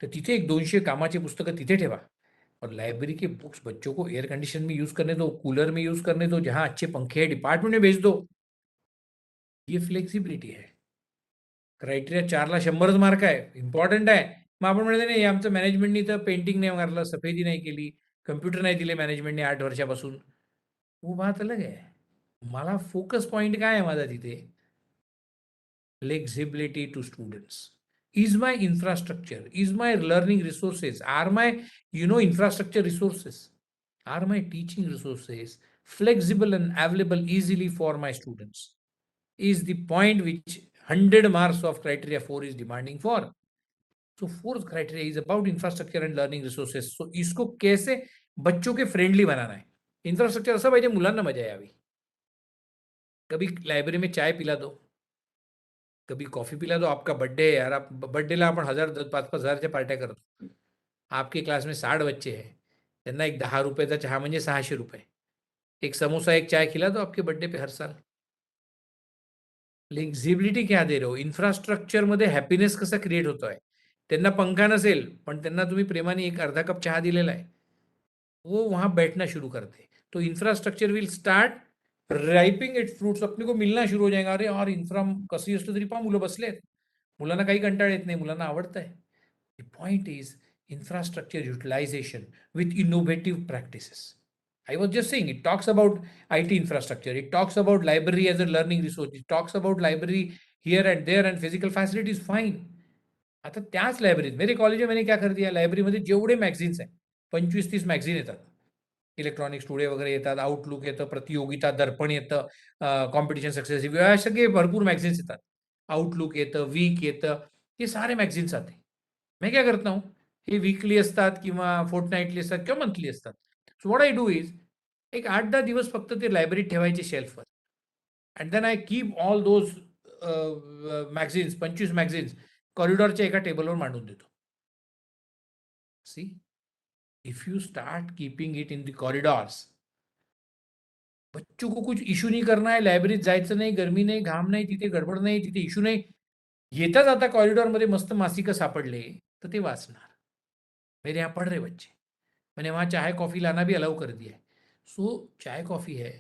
तर तिथे एक 200 कामाची पुस्तकं तिथे ठेवा. और लाइब्रेरी के बुक्स बच्चों को एयर कंडीशन में यूज करने दो, कूलर में यूज करने दो, जहां अच्छे पंखे हैं डिपार्टमेंट में भेज दो. ये फ्लेक्सिबिलिटी आहे. क्रायटेरिया 4ला 100च मार्क आहे, इम्पॉर्टंट आहे. मग आपण म्हणतो नाही, आमचं मॅनेजमेंटनी तर पेंटिंग नाही मारलं, सफेदी नाही केली, कम्प्युटर नाही दिले मॅनेजमेंटने 8 वर्षापासून. वो बात अलग आहे. मला फोकस पॉइंट काय आहे माझा तिथे, flexibility to students. Is my infrastructure, is my learning resources, are my, infrastructure resources, are my teaching resources flexible and available easily for my students? Is the point which 100 marks of criteria 4 is demanding for. So fourth criteria is about infrastructure and learning resources. So इसको कैसे बच्चों के फ्रेंडली बनाना है. इन्फ्रास्ट्रक्चर असं पाहिजे मुलांना मजा यावी. कभी लायब्ररी में चाय पिला दो, कभी कॉफी पिला दो. आपका बर्थडे है यार, आप बर्थडेला आपण 1000-5,000च्या पार्ट्या करतो. आपके क्लास में 60 बच्चे हैं, त्यांना एक ₹10 चहा म्हणजे ₹600. एक समोसा, एक चाय खिला दो आपके बर्थडे पे हर साल. फ्लेक्झिबिलिटी क्या दे रहे हो, इन्फ्रास्ट्रक्चरमध्ये हॅपीनेस कसा क्रिएट होतोय. त्यांना पंखा नसेल, पण त्यांना तुम्ही प्रेमाने एक अर्धा कप चहा दिलेला आहे. वो वहाँ बैठना शुरू करते. तो infrastructure will start ripening its fruits. अपने को मिलना शुरू हो जाएगा. अरे यार, इन्फ्रा कशी असली तरी पहा मुलं बसलेत. मुलांना काही कंटाळा येत नाही, मुलांना आवडतंय. The point is infrastructure utilization with innovative practices. I was just saying, it talks about IT infrastructure, it talks about library as a learning resource, it talks about library here and there and physical facilities, fine. आता त्याच लायब्ररीत मेरे कॉलेज में मैंने क्या कर दिया, लायब्ररीमध्ये जेवढे मॅगझिन्स आहेत 25-30 मॅगझिन येतात. इलेक्ट्रॉनिक्स टुडे वगैरे येतात, आउटलुक येतं, प्रतियोगिता दर्पण येतं, कॉम्पिटिशन सक्सेसिव, सगळे भरपूर मॅगझिन्स येतात. आउटलुक येतं, वीक येतं, हे सारे मॅगझिन्स आते. मैं क्या करता हूँ, हे वीकली असतात किंवा फोर्टनाइटली असतात किंवा मंथली असतात. So what I do is, एक 8-10 दिवस फक्त ते लायब्ररीत ठेवायचे शेल्फवर. And then I keep all those magazines, 25 magazines कॉरिडॉरच्या एका टेबलवर मांडून देतो. See, if you start keeping it in the corridors, बच्चों को कुछ इश्यू नहीं करना है, लायब्ररीत जायचं नाही, गरमी नाही, घाम नाही, तिथे गडबड नाही, तिथे इश्यू नाही. येता जाता कॉरिडॉरमध्ये मस्त मासिकं सापडले तर ते वाचणार. मेरे यहाँ पढ़ रहे बच्चे, मैंने वहाँ चाय कॉफ़ी लाना भी अलाउ कर दिया है. सो चाय कॉफ़ी है,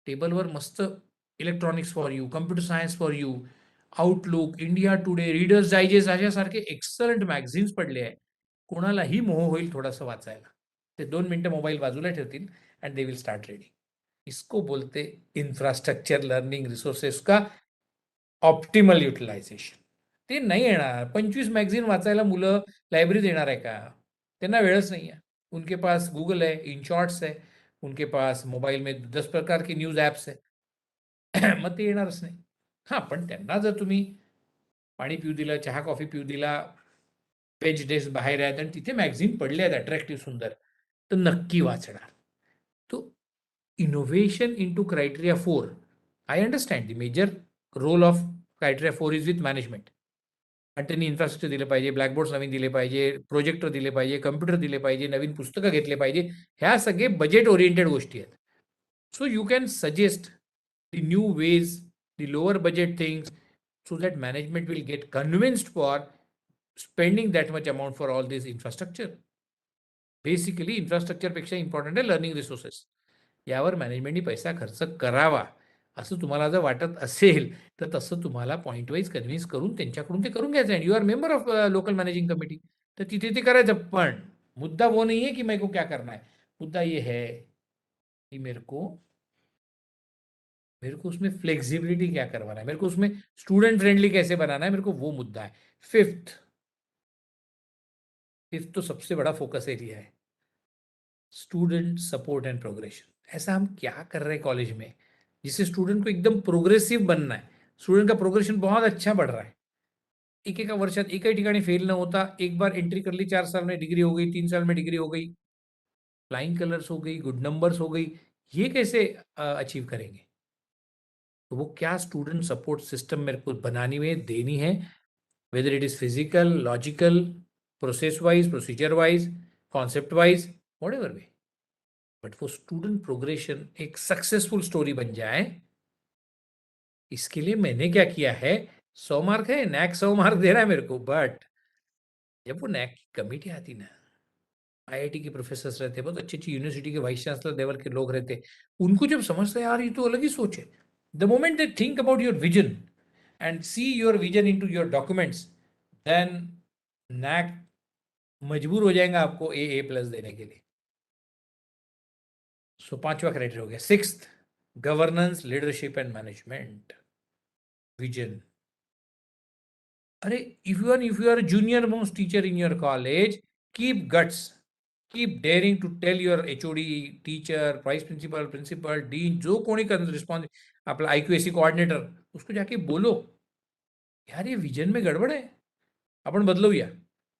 टेबलवर मस्त Electronics for You, Computer Science for You, Outlook, India Today, Reader's Digest अशासारखे एक्सलंट मॅगझिन्स पडले आहे. कोणालाही मोह होईल थोडंसं वाचायला. ते 2 मिनिटं मोबाईल बाजूला ठेवतील and they will start reading. इसको बोलते इन्फ्रास्ट्रक्चर लर्निंग रिसोर्सेस का ऑप्टिमल युटिलायझेशन. ते नाही येणार. 25 मॅगझीन वाचायला मुलं लायब्ररीत येणार आहे का? त्यांना वेळच नाही आहे. उनके पास गूगल है, इन शॉर्ट्स है, उनके पास मोबाईल में 10 प्रकार के न्यूज ॲप्स आहे. मग ते येणारच नाही. हां, पण त्यांना जर तुम्ही पाणी पिऊ दिलं, चहा कॉफी पिऊ दिला, बेंच डेस्क बाहेर आहेत आणि तिथे मॅगझीन पडले आहेत अट्रॅक्टिव्ह सुंदर, तर नक्की वाचणार. तो innovation into criteria 4. I understand the major role of criteria 4 is with management. आणि त्यांनी इन्फ्रास्ट्रक्चर दिलं पाहिजे, ब्लॅकबोर्ड्स नवीन दिले पाहिजे, प्रोजेक्टर दिले पाहिजे, कॉम्प्युटर दिले पाहिजे, नवीन पुस्तकं घेतले पाहिजे. ह्या सगळे बजेट ओरिएंटेड गोष्टी आहेत. So you can suggest the new ways, the lower budget things, so that management will get convinced for spending that much amount for all this infrastructure. Basically इन्फ्रास्ट्रक्चरपेक्षा इम्पॉर्टंट आहे लर्निंग रिसोर्सेस. यावर मॅनेजमेंटनी पैसा खर्च करावा असं तुम्हाला जर वाटत असेल, तर तसं तुम्हाला पॉइंट वाईज कन्व्हिन्स करून त्यांच्याकडून ते करून घ्यायचं. And you are member of local managing committee, तर तिथे ते करायचं. पण मुद्दा वो नहीं है कि मेरे को क्या करना है. मुद्दा ये है कि मेरे को उसमें फ्लेक्सिबिलिटी क्या करवाना है, मेरे को उसमें स्टूडेंट फ्रेंडली कैसे बनाना है, मेरे को वो मुद्दा है. फिफ्थ फिफ्थ तो सबसे बड़ा फोकस एरिया है, स्टूडेंट सपोर्ट एंड प्रोग्रेशन. ऐसा हम क्या कर रहे हैं कॉलेज में जिससे स्टूडेंट को एकदम प्रोग्रेसिव बनना है, स्टूडेंट का प्रोग्रेशन बहुत अच्छा बढ़ रहा है, एकेका वर्षात एकही ठिकाणी फेल न होता, एक बार एंट्री कर ली, 4 साल में डिग्री हो गई, 3 साल में डिग्री हो गई, फ्लाइंग कलर्स हो गई, गुड नंबर्स हो गई. ये कैसे अचीव करेंगे? तो वो क्या स्टूडेंट सपोर्ट सिस्टम मेरे को बनानी है, देनी है, whether it is physical, logical, process wise, procedure wise, concept wise, what ever way. But वो स्टूडेंट प्रोग्रेशन एक सक्सेसफुल स्टोरी बन जाए, इसके लिए मैंने क्या किया है. 100 मार्क है, नैक 100 मार्क दे रहा है मेरे को, बट जब वो नैक की कमिटी आती ना, आईआईटी के प्रोफेसर रहते, बहुत अच्छी अच्छी यूनिवर्सिटी के वाइस चांसलर लेवल के लोग रहते, उनको जब समझते हैं यार ये तो अलग ही सोच है, the moment they think about your vision and see your vision into your documents, then NAAC मजबूर हो जाएगा आपको ए प्लस देने के लिए. सो 5वां क्राइटेरिया हो गया. Sixth, governance, leadership and management, vision. अरे if you are a junior most teacher in your college, keep guts, keep daring to tell your HOD, teacher, vice principal, principal, dean, जो कोणी रिस्पॉन्स, आपला IQAC कोऑर्डिनेटर, उसको जाके बोलो यार ये विजन में गडबड आहे, आपण बदलूया.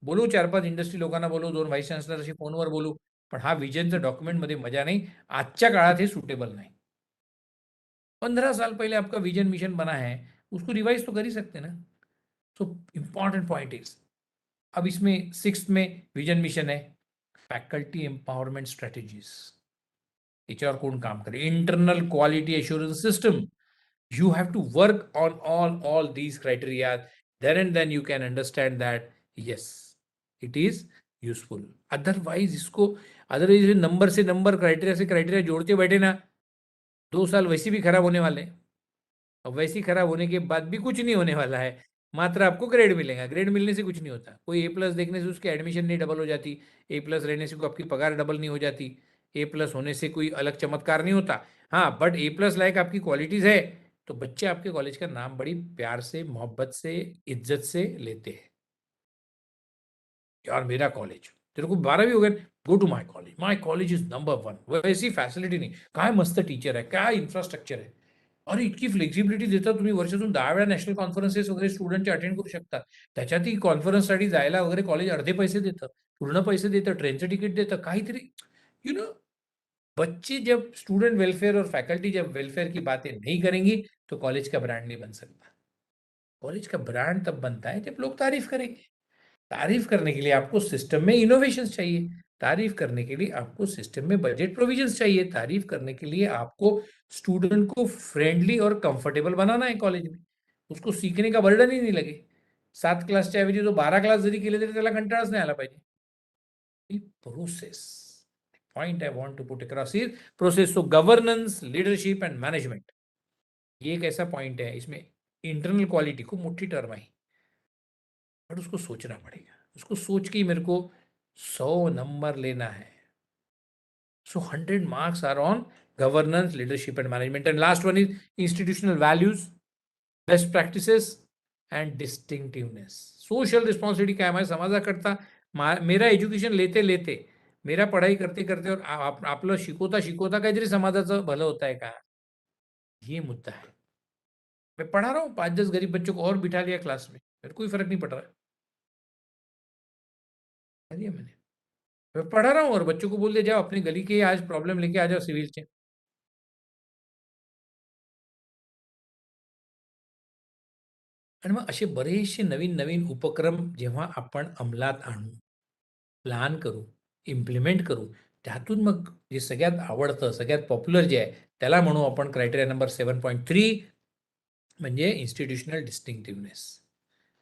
बोलू 4-5 इंडस्ट्री लोकांना बोलू, 2 व्हाईस चान्सलरशी फोनवर बोलू, पण हा विजनचं डॉक्युमेंटमध्ये मजा नाही. आजच्या काळात हे सुटेबल नाही. 15 साल पहले आपका विजन मिशन बना है, उसको रिवाइज तो कर ही सकते ना. सो इंपॉर्टेंट पॉइंट इज, अब इसमें सिक्स्थ में विजन मिशन है, फैकल्टी एम्पावरमेंट स्ट्रेटेजीज. याच्यावर कोण काम करे, internal quality assurance system. You have to work on all these criteria. Then you can understand that yes, it is useful. Otherwise number से नंबर, क्राइटेरिया से क्राइटेरिया जोड़ते बैठे ना, 2 साल वैसे भी खराब होने वाले हैं. और वैसे ही खराब होने के बाद भी कुछ नहीं होने वाला है, मात्र आपको ग्रेड मिलेगा. ग्रेड मिलने से कुछ नहीं होता. कोई A+ देखने से उसकी एडमिशन नहीं डबल हो जाती, A+ रहने से आपकी पगार डबल नहीं हो जाती, A+ होने से कोई अलग चमत्कार नहीं होता. हाँ, बट A+ लायक आपकी क्वालिटीज है तो बच्चे आपके कॉलेज का नाम बड़ी प्यार से, मोहब्बत से, इज्जत से लेते हैं. यार मेरा कॉलेज, तेरे को 12वीं हो गए, go to my college is number 1. वैसी फॅसिलिटी नाही, काय मस्त टीचर आहे, काय इन्फ्रास्ट्रक्चर आहे. अरे इतकी फ्लेक्सिबिलिटी देतात, तुम्ही वर्षातून 10 वेळा नॅशनल कॉन्फरन्सेस वगैरे स्टुडंटचे अटेंड करू शकता. त्याच्यातही कॉन्फरन्ससाठी जायला वगैरे कॉलेज अर्धे पैसे देतं, पूर्ण पैसे देतं, ट्रेनचं तिकीट देतं, काहीतरी यू नो. बच्चे जब स्टूडेंट वेलफेयर और फैकल्टी जब वेलफेयर की बातें नहीं करेंगी, तो कॉलेज का ब्रांड नहीं बन सकता. कॉलेज का ब्रांड तब बनता है जब लोग तारीफ करेंगे. तारीफ करने के लिए आपको सिस्टम में इनोवेशंस चाहिए, तारीफ करने के लिए आपको सिस्टम में बजट प्रोविजंस चाहिए, तारीफ करने के लिए आपको स्टूडेंट को फ्रेंडली और कंफर्टेबल बनाना है कॉलेज में, उसको सीखने का बर्डन ही नहीं लगे. 7 क्लासच्या ऐवजी तो 12 क्लास जरी केले तरी त्याला कंटाळाच नाही आला पाहिजे. Process, point I want to put across is process. So governance, leadership and management, ये एक ऐसा पॉइंट है, इसमें इंटरनल क्वालिटी खूब मोटी टर्म है, बट उसको सोचना पड़ेगा. उसको सोच के ही मेरे को 100 नंबर लेना है. So 100 marks are on governance, leadership and management. And last one is institutional values, best practices and distinctiveness. Social responsibility काय माझ्या समाजाकरता मेरा एज्युकेशन लेते लेते मेरा पढ़ाई करते करते और आपलं शिकवता शिकवता काहीतरी समाजाचं भलं होत आहे का, ये मुद्दा है. मैं पढ़ा रहा हूँ 5-10 गरीब बच्चों को और बिठा लिया क्लास में, मेरे कोई फर्क नहीं पड़ रहा है. कह दिया मैंने, मैं पढ़ा रहा हूँ और बच्चों को बोल दिया जाओ अपनी गली के आज प्रॉब्लेम लेके आ जाओ सिव्हिलचे. आणि मग असे बरेचसे नवीन नवीन उपक्रम जेव्हा आपण अंमलात आणू, प्लॅन करू, इम्प्लिमेंट करू, त्यातून मग जे सगळ्यात आवडतं, सगळ्यात पॉप्युलर जे आहे, त्याला म्हणू आपण क्रायटेरिया नंबर 7.3 म्हणजे इन्स्टिट्यूशनल डिस्टिंक्टिव्हनेस.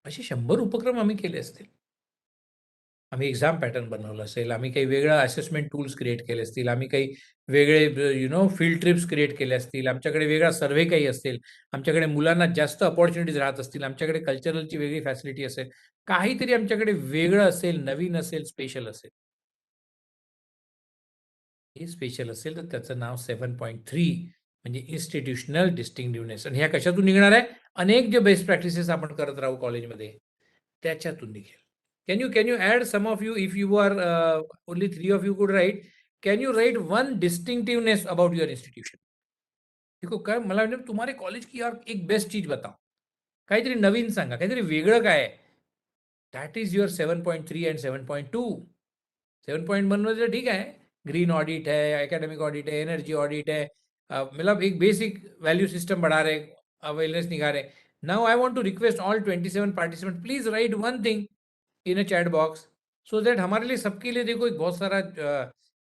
असे 100 उपक्रम आम्ही केले असतील. आम्ही एक्झाम पॅटर्न बनवलं असेल, आम्ही काही वेगळं असेसमेंट टूल्स क्रिएट केले असतील, आम्ही काही वेगळे फील्ड ट्रिप्स क्रिएट केले असतील, आमच्याकडे वेगळा सर्व्हे काही असेल, आमच्याकडे मुलांना जास्त अपॉर्च्युनिटीज राहत असतील, आमच्याकडे कल्चरलची वेगळी फॅसिलिटी असेल, काहीतरी आमच्याकडे वेगळं असेल, नवीन असेल, स्पेशल असेल. हे स्पेशल असेल तर त्याचं नाव 7.3 म्हणजे इन्स्टिट्यूशनल डिस्टिंक्टिव्हनेस. आणि ह्या कशातून निघणार आहे? अनेक जे बेस्ट प्रॅक्टिसेस आपण करत राहू कॉलेजमध्ये, त्याच्यातून निघेल. Can you add some of you, if you are only 3 of you could write, can you write one distinctiveness about your institution? देखो काय मला म्हणजे तुम्हारे कॉलेज की यार एक बेस्ट चीज बताओ. काहीतरी नवीन सांगा, काहीतरी वेगळं काय आहे? That is your 7.3 and 7.2. 7.1 मध्ये ठीक आहे, ग्रीन ऑडिट है, एकेडमिक ऑडिट है, एनर्जी ऑडिट है, मतलब एक बेसिक वैल्यू सिस्टम बढ़ा रहे, अवेयरनेस निकाल रहे. Now I want to request all 27 participant, please write one thing in a chat box, so that हमारे लिए सबके लिए देखो एक बहुत सारा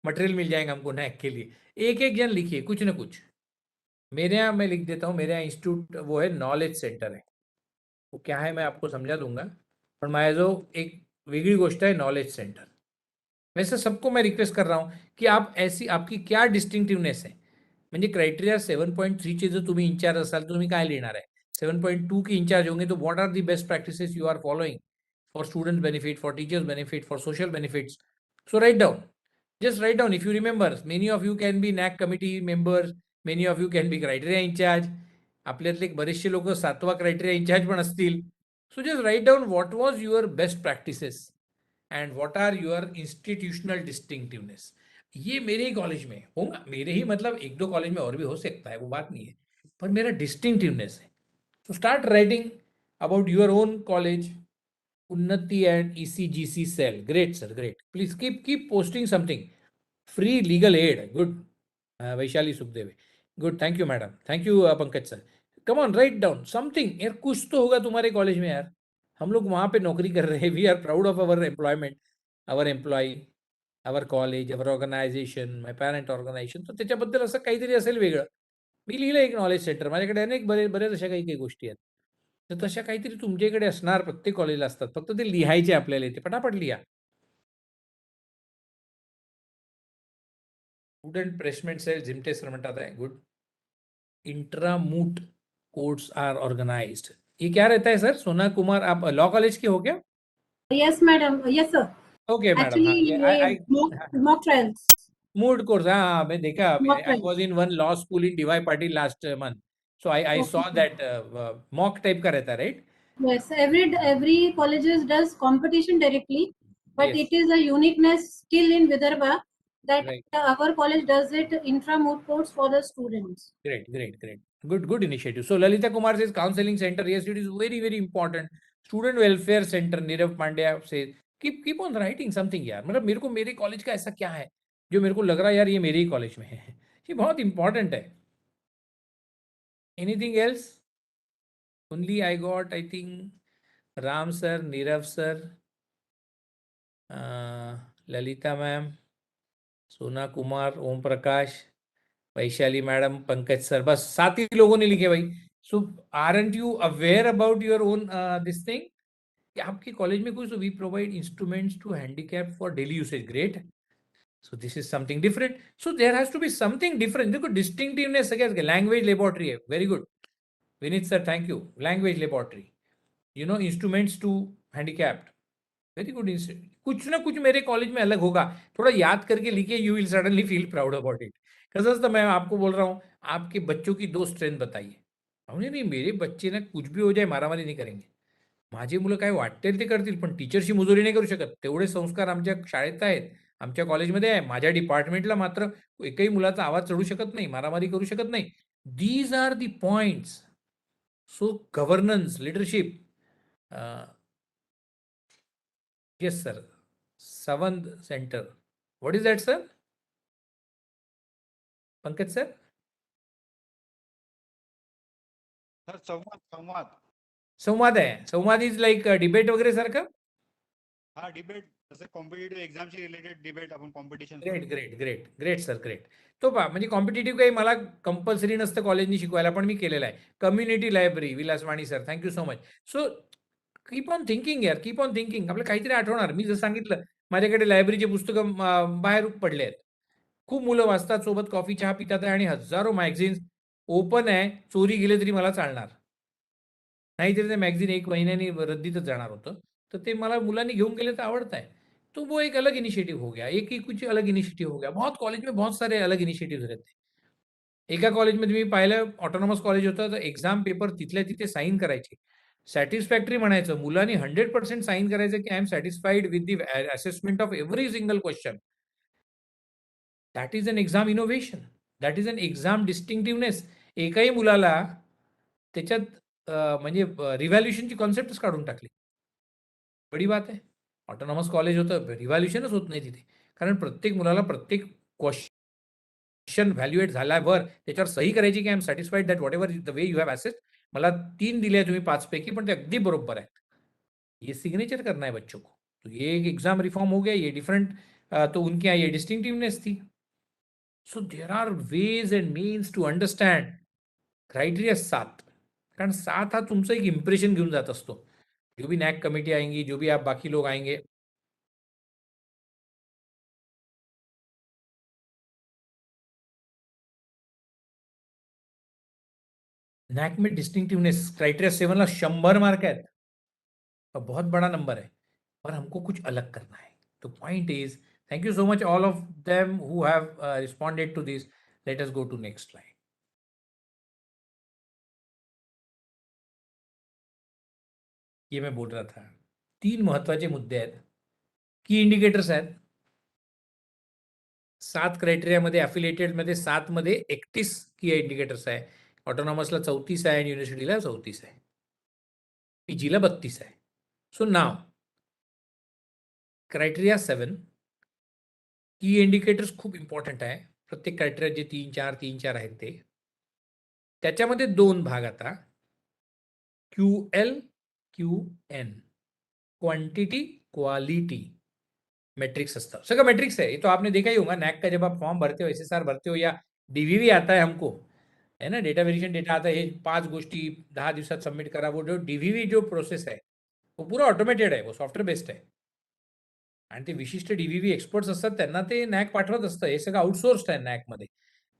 मटेरियल मिल जाएगा हमको नैक के लिए. एक एक जन लिखिए कुछ ना कुछ. मेरे यहाँ मैं लिख देता हूँ, मेरे यहाँ इंस्टीट्यूट वो है नॉलेज सेंटर है. वो क्या है मैं आपको समझा दूंगा, पण माझ्या जो एक वेगळी गोष्ट आहे नॉलेज सेंटर. वैसे सबको मैं रिक्वेस्ट कर रहा हूँ की आप ऐसी आपकी क्या डिस्टिंक्टिव्हनेस आहे. म्हणजे क्रायटेरिया 7.3 चे जर तुम्ही इंचार्ज असाल तर तुम्ही काय लिहिणार आहे. 7.2 के इंचार्ज होंगे तो what are the best practices you are following for students benefit, for teachers benefit, for social benefits. So write down. Just write down. If you remember, many of you can be NAC committee members, many of you can be criteria in charge. आपल्यातले बरेचसे लोक 7वा क्रायटेरिया इंचार्ज पण असतील. So just write down what was your best practices and what are your institutional distinctiveness. ये मेरे ही कॉलेज में होगा, मेरे ही मतलब एक दो कॉलेज में और भी हो सकता है, वो बात नहीं है, पर मेरा डिस्टिंक्टिवनेस है. So start writing about your own college. Unnati and ECGC cell. Great, sir. Great. Please keep posting something. Free legal aid. Good. Vaishali Sukhdev. Good. Thank you, madam. Thank you, Pankaj sir. Come on, write down something. यार कुछ तो होगा तुम्हारे कॉलेज में यार. हम लोग वहाँ पे नौकरी कर रहे हैं. We are proud of our employment, our employee, our college, our organization, my parent organization. तर त्याच्याबद्दल असं काहीतरी असेल वेगळं. मी लिहिलं एक नॉलेज सेंटर. माझ्याकडे अनेक बरेच अशा काही काही गोष्टी आहेत. तर तशा काहीतरी तुमच्याकडे असणार, प्रत्येक कॉलेजला असतात. फक्त ते लिहायचे आपल्याला इथे. पटापट लिहा. स्टूडेंट प्लेसमेंट सेल जिमटे सर म्हणतात आहे. Good. Intra moot courts are organised. ये क्या रहता है सर? सोना कुमार, आप लॉ कॉलेज के हो क्या? Yes madam, yes sir. Okay madam. हाँ, actually mock trials. Moot court. हाँ, मैं देखा. Mock I was in one law school in DY Patil last month. So I saw that mock type का रहता है, right? Yes, every colleges does competition directly, but Yes. it is a uniqueness still in Vidarbha that Right. our college does it intra-moot course for the students. Great. Good initiative. So Lalita Kumar says counseling center. Yes, it is very important. Student welfare center. Nirav Pandya says keep on writing something यार. मतलब मेरे को मेरे कॉलेज का ऐसा क्या है जो मेरे को लग रहा है यार ये मेरे ही कॉलेज में है. ये बहुत इंपॉर्टेंट है. Anything else? Only I got, I think, Ram sir, Nirav sir, Lalita ma'am, Sona Kumar, Om Prakash, Vaishali madam, Pankaj sir, बस 7 ही लोगों ने लिखे भाई. So aren't you aware about your own this thing? आपके कॉलेज में कुछ we provide instruments to handicap for daily usage. Great. So this is something different. So there has to be something different. देखो डिस्टिंक्टिवनेस है, लैंग्वेज लेबोरेटरी है. Very good Vineet sir, thank you. Language laboratory, instruments to handicapped. Very good institute. कुछ ना कुछ मेरे कॉलेज में अलग होगा. थोड़ा याद करके लिखिए, you will suddenly feel proud about it. कसं असतं, मैं आपको बोल रहा हूँ, आपके बच्चों की 2 स्ट्रेंथ बताइए. म्हणजे नाही, मेरे बच्चे ना कुछ भी हो जाए मारामारी नाही करेंगे. माझी मुलं काय वाटेल ते करतील, पण टीचरची मुजोरी नाही करू शकत. तेवढे संस्कार आमच्या शाळेत आहेत, आमच्या कॉलेजमध्ये आहे. माझ्या डिपार्टमेंटला मात्र एकही मुलाचा आवाज चढू शकत नाही, मारामारी करू शकत नाही. These are the points. So governance, leadership. Yes sir. Savanth Center. What is that, sir? Pankaj sir? Sir संवाद संवाद संवाद आहे. संवाद इज लाईक डिबेट वगैरे सारखं. हा डिबेट, जसं कॉम्पिटेटिव्ह एक्झामशी रिलेटेड डिबेट आपण competition. Great great great great sir, great. तो पहा, म्हणजे कॉम्पिटेटिव्ह काही मला कंपल्सरी नसतं कॉलेजनी शिकवायला, पण मी केलेलं आहे. Community library, Vilas Wani sir, thank you so much. So keep on thinking यार, कीप ऑन थिंकिंग. आपल्याला काहीतरी आठवणार. मी जसं सांगितलं, माझ्याकडे लायब्ररीचे पुस्तकं बाहेर पडले आहेत. खूप मुलं वाचतात, सोबत कॉफी चहा पितात आहे, आणि हजारो मॅगझिन्स ओपन आहे. चोरी गेले तरी मला चालणार. नाहीतरी ते मॅगझिन 1 महिन्याने रद्दीतच जाणार होतं. तर ते मला मुलांनी घेऊन गेले तर आवडत आहे. तो वो एक अलग इनिशिएटिव हो गया. एक ही कुछ अलग इनिशिएटिव हो गया. बहुत कॉलेज में बहुत सारे अलग इनिशिएटिव्स रहते हैं. एका कॉलेजमध्ये मी पाहिलं, ऑटोनॉमस कॉलेज होतं, तर एक्झाम पेपर तिथल्या तिथे साइन करायचे. सॅटिस्फॅक्टरी म्हणायचं. मुलांनी 100% साइन करायचं की I am satisfied with the assessment of every single question. That is an exam innovation. That is an exam distinctiveness. एकाही मुलाला त्याच्यात म्हणजे रिव्हॅल्युशनची कॉन्सेप्टच काढून टाकली. बडी बात आहे. ऑटोनॉमस कॉलेज होतं, रिव्हॅल्युशनच होत नाही तिथे. कारण प्रत्येक मुलाला प्रत्येक क्वेश्चन व्हॅल्युएट झाल्यावर त्याच्यावर सही करायची की I am satisfied that whatever the way you have assessed. मला 3 दिले आहे तुम्ही 5 पैकी, पण ते अगदी बरोबर आहेत. ये सिग्नेचर करना है बच्चों को. तो ये एक एग्जाम रिफॉर्म हो गया, ये डिफरेंट. तो उनके यहाँ ये डिस्टिंक्टिवनेस थी. So there are ways and means to understand. Criteria 7. कारण 7 हा तुमचं एक इम्प्रेशन घेऊन जात असतो. जो भी नैक कमेटी आएंगी, जो भी आप बाकी लोग आएंगे, नैक में डिस्टिंक्टिवनेस क्राइटेरिया 7 ला 100 मार्क आहेत. बहुत बड़ा नंबर है, पर हमको कुछ अलग करना है. तो point is, thank you so much all of them who have responded to this. Let us go to next slide. ये मैं बोल रहा था, 3 महत्वाचे मुद्दे आहेत. की इंडिकेटर्स आहेत. 7 क्रायटेरियामध्ये, अफिलिएटेडमध्ये 7 मध्ये 31 की इंडिकेटर्स आहे. ऑटोनॉमसला 34 आहे आणि युनिव्हर्सिटीला 34 आहे. पीजीला 32 आहे. सो नाव क्रायटेरिया 7 की इंडिकेटर्स खूप इम्पॉर्टंट आहे. प्रत्येक क्रायटेरिया जे 3-4 आहेत ते. त्याच्यामध्ये 2 भाग आता. QL, QN. Quantity, quality. Matrix असतं. सगळं मैट्रिक्स है. ये तो आपने देखा ही होगा. नैक का जब आप फॉर्म भरते हो, एसएसआर भरते हो, या डीवीवी आता है हमको, है ना, डेटा वेरिएशन डेटा आता है, हे 5 गोष्टी 10 दिवसात सबमिट करा. वो जो डीवीवी जो प्रोसेस है, वो पूरा ऑटोमेटेड आहे, वो सॉफ्टवेअर बेस्ड आहे. आणि ते विशिष्ट डीवीवी एक्सपर्ट्स असतात, त्यांना ते नॅक पाठवत असतं. हे सगळं आउटसोर्स्ड आहे नॅकमध्ये.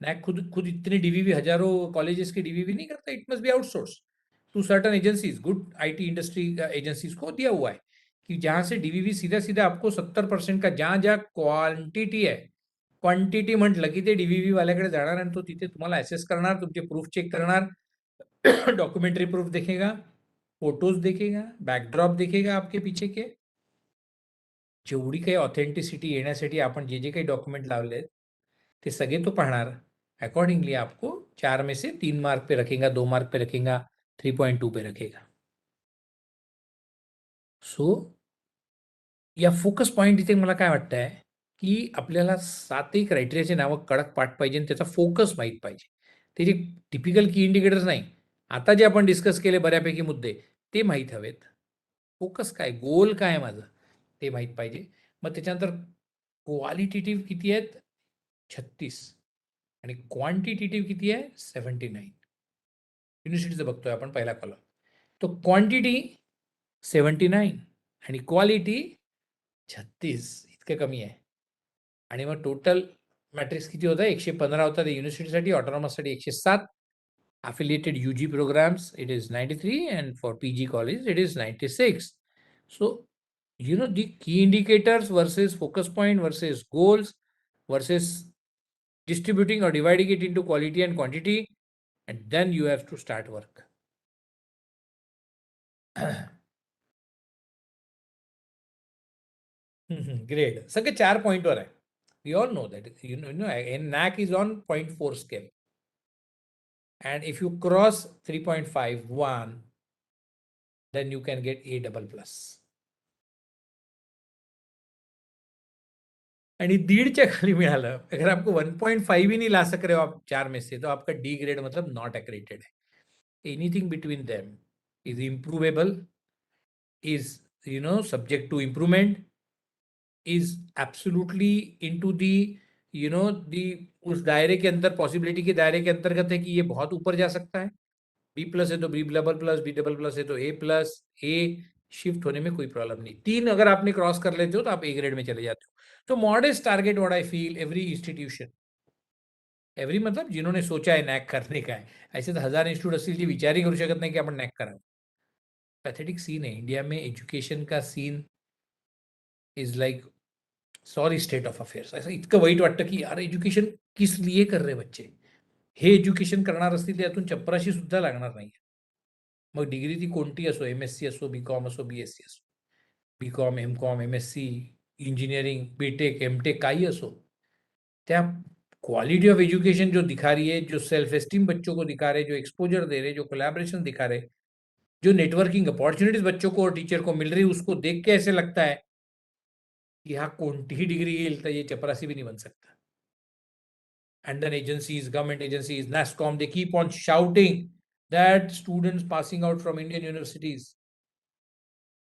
नैक खुद खुद इतने डीवीवी, हजारों कॉलेजेस के डीवीवी नहीं करता. It must be outsource to certain agencies, good IT industry agencies को दिया हुआ है कि जहां से डीवीवी सीधा सीधा आपको 70% का जहां जहां क्वांटिटी आहे, क्वांटिटी म्हटलं की ते डीवीवी वाल्याकडे जाणार आणि तो तिथे तुम्हाला असेस करणार, तुमचे प्रूफ चेक करणार, डॉक्युमेंटरी प्रूफ देखेगा, फोटोज देखेगा, बैकड्रॉप देखेगा आपके पीछे के. जेवढी काही ऑथेंटिसिटी येण्यासाठी आपण जे जे काही डॉक्युमेंट लावले आहेत, ते सगळे तो पाहणार. अकॉर्डिंगली आपको 4 में से 3 मार्क पे रखेगा, 2 मार्क पे रखेगा, 3.2 पे रखेगा. सो या फोकस पॉइंट इथे मला काय वाटतंय, की आपल्याला 7ही क्रायटेरियाची नावं कडक पाठ पाहिजे आणि त्याचा फोकस माहीत पाहिजे. ते जे टिपिकल की इंडिकेटर्स नाही. आता जे आपण डिस्कस केले बऱ्यापैकी मुद्दे, ते माहीत हवेत. फोकस काय, गोल काय आहे माझं, ते माहीत पाहिजे. मग त्याच्यानंतर क्वालिटेटिव्ह किती आहेत? 36. आणि क्वांटिटेटिव्ह किती आहे? 79. युनिव्हर्सिटीचं बघतोय आपण पहिला कॉलम. तो क्वांटिटी 79 आणि क्वालिटी 36, इतकं कमी आहे. आणि मग टोटल मॅट्रिक्स किती होतं? 115 होता ते युनिव्हर्सिटीसाठी, ऑटोनॉमससाठी 107. affiliated UG programs, it is 93, and for PG college, it is 96. So the key indicators versus focus point versus goals versus distributing or dividing it into quality and quantity, and then you have to start work. Great. सगळे 4 पॉइंटवर आहे. We all know that. And NAC is on 0.4 scale. And if you cross 3.51, then you can get A double plus. आणि 1.5च्या खाली मिळालं, अगर आपको 1.5 ही नहीं ला सक रहे हो आप 4 में से, तो आपका डी ग्रेड मतलब नॉट एक्रेडिटेड है. Anything between them is improvable, is subject to improvement, is absolutely into the the उस दायरे के अंदर, पॉसिबिलिटी के दायरे के अंतर्गत है कि ये बहुत ऊपर जा सकता है. बी प्लस है तो B double plus, B double plus है तो ए प्लस, ए शिफ्ट होने में कोई प्रॉब्लम नहीं. 3 अगर आपने क्रॉस कर लेते हो तो आप ए ग्रेड में चले जाते हो. तो modest target what I feel every institution, every मतलब जिन्होंने सोचा है नॅक करने का आहे, ऐसे तर 1000 इन्स्टिट्यूट असतील जे विचारही करू शकत नाही की आपण नॅक करावं. पॅथेटिक सीन है इंडिया में. एजुकेशन का scene is like sorry state of affairs. असं इतकं वाईट वाटतं की यार एज्युकेशन किस लिए कर रहे बच्चे. हे एज्युकेशन करणार असतील तर यातून चपराशी सुद्धा लागणार नाही. मग डिग्री ती कोणती असो, MSc असो, BCom असो, BSc असो, BCom, MCom, MSc, engineering, B Tech, M Tech काही असो, त्या क्वालिटी ऑफ एजुकेशन जो दिखा रही है, जो सेल्फ एस्टीम बच्चों को दिखा रहे, जो एक्सपोजर दे रहे, जो कोलैबोरेशन दिखा रहे, जो नेटवर्किंग अपॉर्चुनिटीज बच्चों को और टीचर को मिल रही, उसको देख के ऐसे लगता है की हा कोणतीही डिग्री येईल तर ये चपरासी भी नहीं बन सकता. And then agencies, government agencies, NASSCOM, they keep on shouting that students passing out from Indian universities,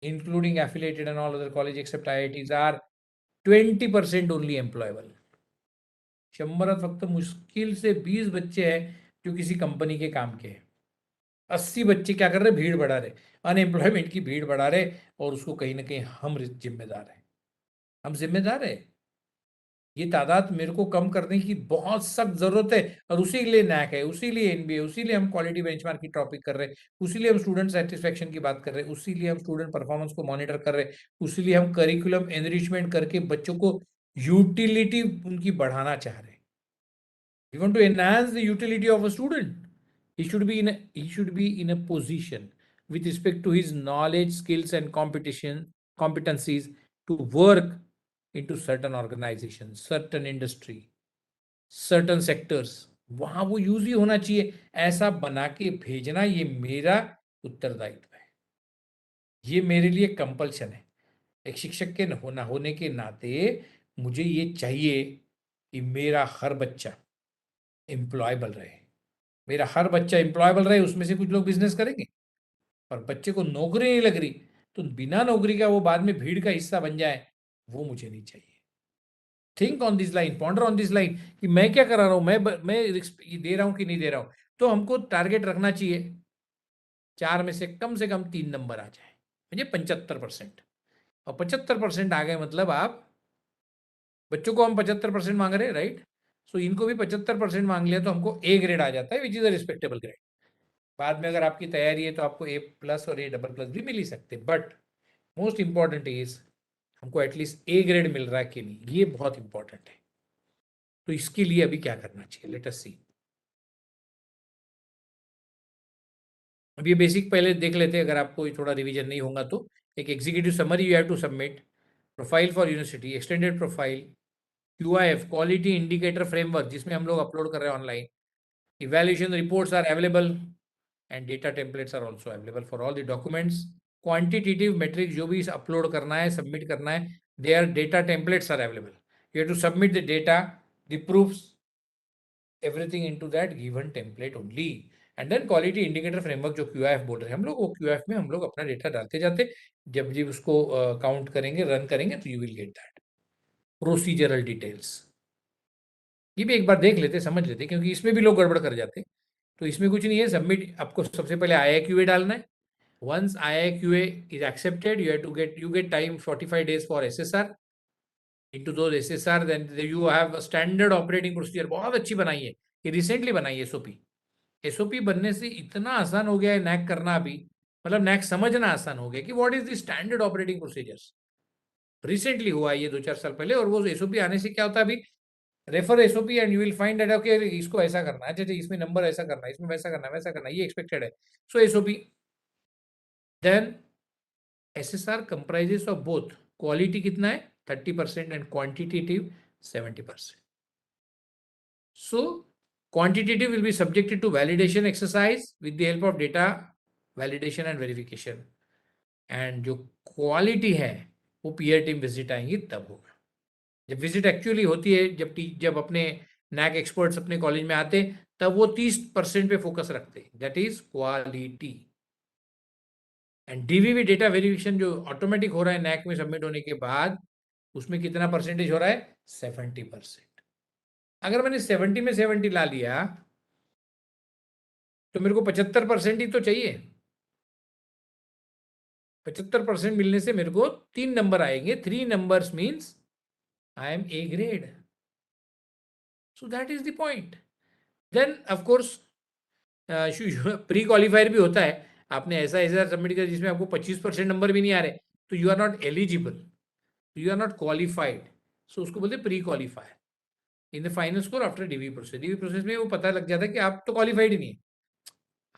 including affiliated and all other colleges except IITs, are 20% only employable. 100 फक्त मुश्किल से 20 बच्चे हैं जो किसी कंपनी के काम के हैं. 80 बच्चे क्या कर रहे, भीड़ बढ़ा रहे, अनएम्प्लॉयमेंट की भीड़ बढ़ा रहे, और उसको कहीं ना कहीं हम जिम्मेदार हैं. हम जिम्मेदार है. ये तादाद मेरे को कम करने की बहुत सख्त जरूरत है, और उसी के लिए नैक है, उसी लिए एनबीए, उसी लिए हम क्वालिटी बेंचमार्क की टॉपिक कर रहे हैं, उसी लिए हम स्टूडेंट सेटिस्फेक्शन की बात कर रहे हैं, उसी लिए हम स्टूडेंट परफॉर्मेंस को मॉनिटर कर रहे हैं, उसी लिए हम करिकुलम एनरिचमेंट करके बच्चों को यूटिलिटी उनकी बढ़ाना चाह रहे हैं. We want to enhance the utility of a student. He should be in a position with respect to his knowledge, skills, and competencies to work into certain organizations, certain industry, certain sectors. वहां वो यूज ही होना चाहिए. ऐसा बना के भेजना ये मेरा उत्तरदायित्व है, ये मेरे लिए कंपल्शन है. एक शिक्षक के ना होने के नाते मुझे ये चाहिए कि मेरा हर बच्चा एम्प्लॉयबल रहे. मेरा हर बच्चा एम्प्लॉयबल रहे. उसमें से कुछ लोग बिजनेस करेंगे, पर बच्चे को नौकरी नहीं लग रही तो बिना नौकरी का वो बाद में भीड़ का हिस्सा बन जाए, वो मुझे नहीं चाहिए. Think on this line, ponder on this line कि मैं क्या करा रहा हूं, मैं रिस्क दे रहा हूं कि नहीं दे रहा हूं. तो हमको टारगेट रखना चाहिए 4 में से कम 3 नंबर आ जाए, म्हणजे 75%. और 75% आ गए मतलब आप बच्चों को हम 75% मांग रहे हैं, राइट. सो इनको भी 75% मांग लिया तो हमको ए ग्रेड आ जाता है, which is a respectable grade. बाद में अगर आपकी तैयारी है तो आपको ए प्लस और ए डबल प्लस भी मिल ही सकते. बट मोस्ट इंपॉर्टेंट इज हमको एटलीस्ट ए ग्रेड मिल रहा है कि नहीं, ये बहुत इंपॉर्टेंट है. तो इसके लिए अभी क्या करना चाहिए, लेट अस सी. अब ये बेसिक पहले देख लेते हैं, अगर आपको थोड़ा रिवीजन नहीं होगा तो. एक executive summary you have to submit, profile for university, extended profile, QIF quality indicator framework जिसमें हम लोग अपलोड कर रहे हैं online, evaluation reports are available and data templates are also available for all the documents. Quantitative metrics जो भी अपलोड करना है, सबमिट करना है, there data templates are available. You have to submit the data, the proofs, everything into that given template only. And then quality indicator framework जो QIF बोल रहे हैं हम लोग, वो QIF में हम लोग अपना डेटा डालते जाते. जब जब उसको काउंट करेंगे, रन करेंगे, तो you will get that. Procedural details ये भी एक बार देख लेते, समझ लेते, क्योंकि इसमें भी लोग गड़बड़ कर जाते. तो इसमें कुछ नहीं है. सबमिट आपको सबसे पहले IIQA डालना है. Once IIQA is accepted, you get time 45 days for SSR. into those SSR then you have a standard operating procedure. बहुत अच्छी बनाई है, ये रिसेंटली बनाई है SOP बनने से इतना आसान हो गया है नैक करना. अभी मतलब नैक समझना आसान हो गया कि what is the standard operating procedures. Recently हुआ है ये 2-4 साल पहले, और वो एसओपी आने से क्या होता है, अभी refer SOP and you will find that okay इसको ऐसा करना है, अच्छा इसमें नंबर ऐसा करना है, इसमें वैसा करना है, वैसा करना है, ये एक्सपेक्टेड है. So SOP, then SSR comprises of both quality कितना है 30% and quantitative 70%. So quantitative will be subjected to validation exercise with the help of data validation and verification. And जो क्वालिटी है वो पीयर टीम विजिट आएंगी तब होगा. जब विजिट एक्चुअली होती है, जब अपने नैक एक्सपर्ट्स अपने कॉलेज में आते तब वो 30% पे फोकस रखते हैं, that is quality. And DVV data verification जो ऑटोमेटिक हो रहा है नैक में सबमिट होने के बाद, उसमें कितना परसेंटेज हो रहा है 70%. अगर मैंने 70 में 70 ला लिया तो मेरे को 75% ही तो चाहिए. 75% मिलने से मेरे को 3 नंबर आएंगे. 3 numbers means I am A grade. So that is the point. Then of course pre qualifier भी होता है. आपने ऐसा ऐसा सबमिट किया जिसमें आपको 25% नंबर भी नहीं आ रहे, तो you are not eligible, you are not qualified. So उसको बोलते pre qualifier. In the final score after DV process. DV process में वो पता लग जाता है कि आप तो क्वालिफाइड ही नहीं है,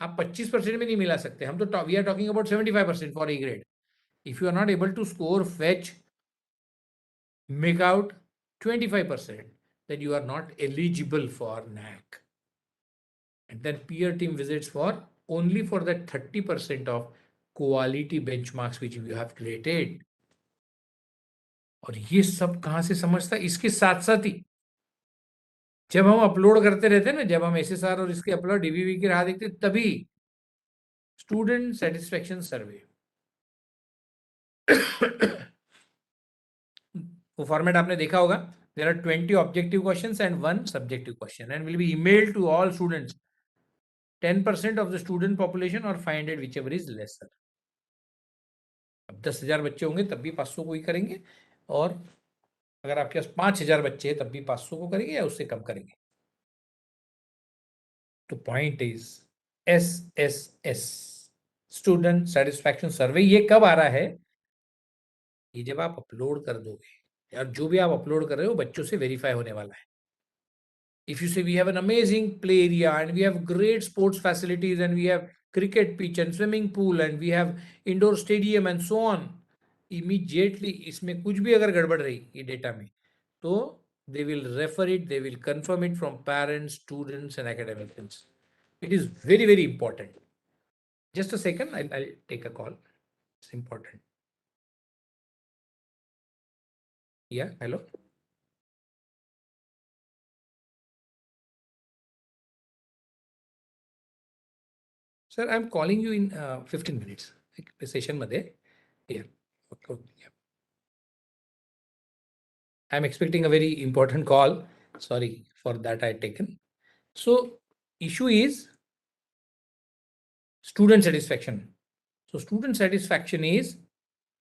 आप 25% में नहीं मिला सकते. हम तो we are talking about 75% for A grade. If you are not able to score, fetch, make out 25%, then you are not eligible for NAC. And then peer team visits for only for that 30% of quality benchmarks which you have created. और ये सब कहां से समझता है, इसके साथ साथ ही जब हम अपलोड करते रहते हैं ना, जब हम एसएसआर और इसके अपलोड डीवीवी की राह देखते तभी स्टूडेंट सेटिस्फेक्शन सर्वे वो फॉर्मेट आपने देखा होगा. There are 20 objective questions and 1 subjective question and will be emailed to all students. 10% of the student population or 500 whichever is lesser. अब 10,000 बच्चे होंगे तब भी 500 को ही करेंगे, और अगर आपके पास 5,000 बच्चे हैं तब भी 500 को करेंगे या उससे कम करेंगे. तो point is SSS, student satisfaction survey. ये कब आ रहा है, ये जब आप अपलोड कर दोगे, यार जो भी आप अपलोड कर रहे हो बच्चों से वेरीफाई होने वाला है. If you say we have an amazing play area and we have great sports facilities and we have cricket pitch and swimming pool and we have indoor stadium and so on, immediately इसमें कुछ भी अगर गड़बड़ रही ये डेटा में, तो they will refer it, they will confirm it from parents, students and academicians. It is very, very important. Just a second, I'll take a call. It's important. Yeah, hello. Sir, I'm calling you in 15 minutes. Session मध्ये. Yeah. Okay. Yeah. I'm expecting a very important call. Sorry for that I had taken. So issue is student satisfaction. So student satisfaction is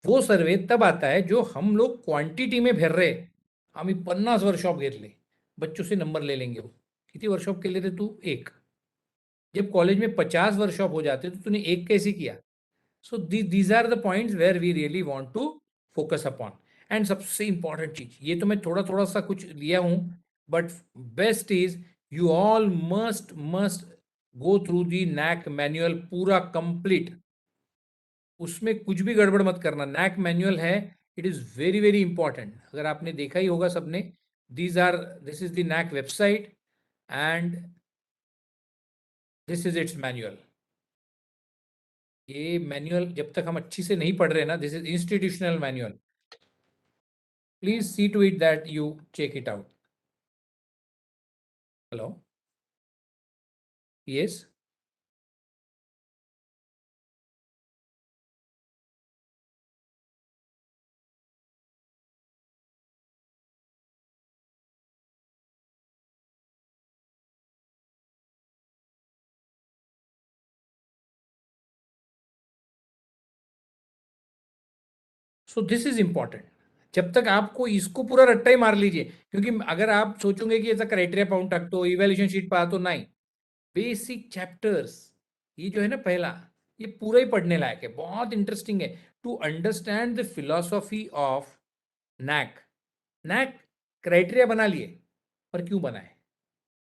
वो सर्वे तब आता है जो हम लोग क्वांटिटी में भर रहे. आम्ही 50 वर्कशॉप घेतले, बच्चों से नंबर ले लेंगे. वो किती वर्कशॉप केले थे तू? 1. जब कॉलेज में 50 वर्कशॉप हो जाते तो तूने 1 कैसे किया? So these are the points where we really want to focus upon. And सबसे इंपॉर्टेंट चीज, ये तो मैं थोड़ा थोड़ा सा कुछ लिया हूं, but best is you all must go through the NAAC manual पूरा कंप्लीट. उसमें कुछ भी गड़बड़ मत करना. नैक मैनुअल है, it is very very important. अगर आपने देखा ही होगा सबने, this is the NAAC website and this is its manual. ये मैनुअल जब तक हम अच्छी से नहीं पढ़ रहे ना, this is institutional manual. Please see to it that you check it out. Hello? Yes? So this is important. जब तक आपको इसको पूरा रट्टा ही मार लीजिए, क्योंकि अगर आप सोचोगे कि ऐसा क्राइटेरिया पाऊं टाकतो इवैल्यूएशन शीट पाहतो, नाही. बेसिक चैप्टर्स, ये जो है ना पहला, ये पूरा ही पढ़ने लायक है, बहुत इंटरेस्टिंग है. To understand the philosophy of NAAC NAAC criteria बना लिए, पर क्यों बनाए?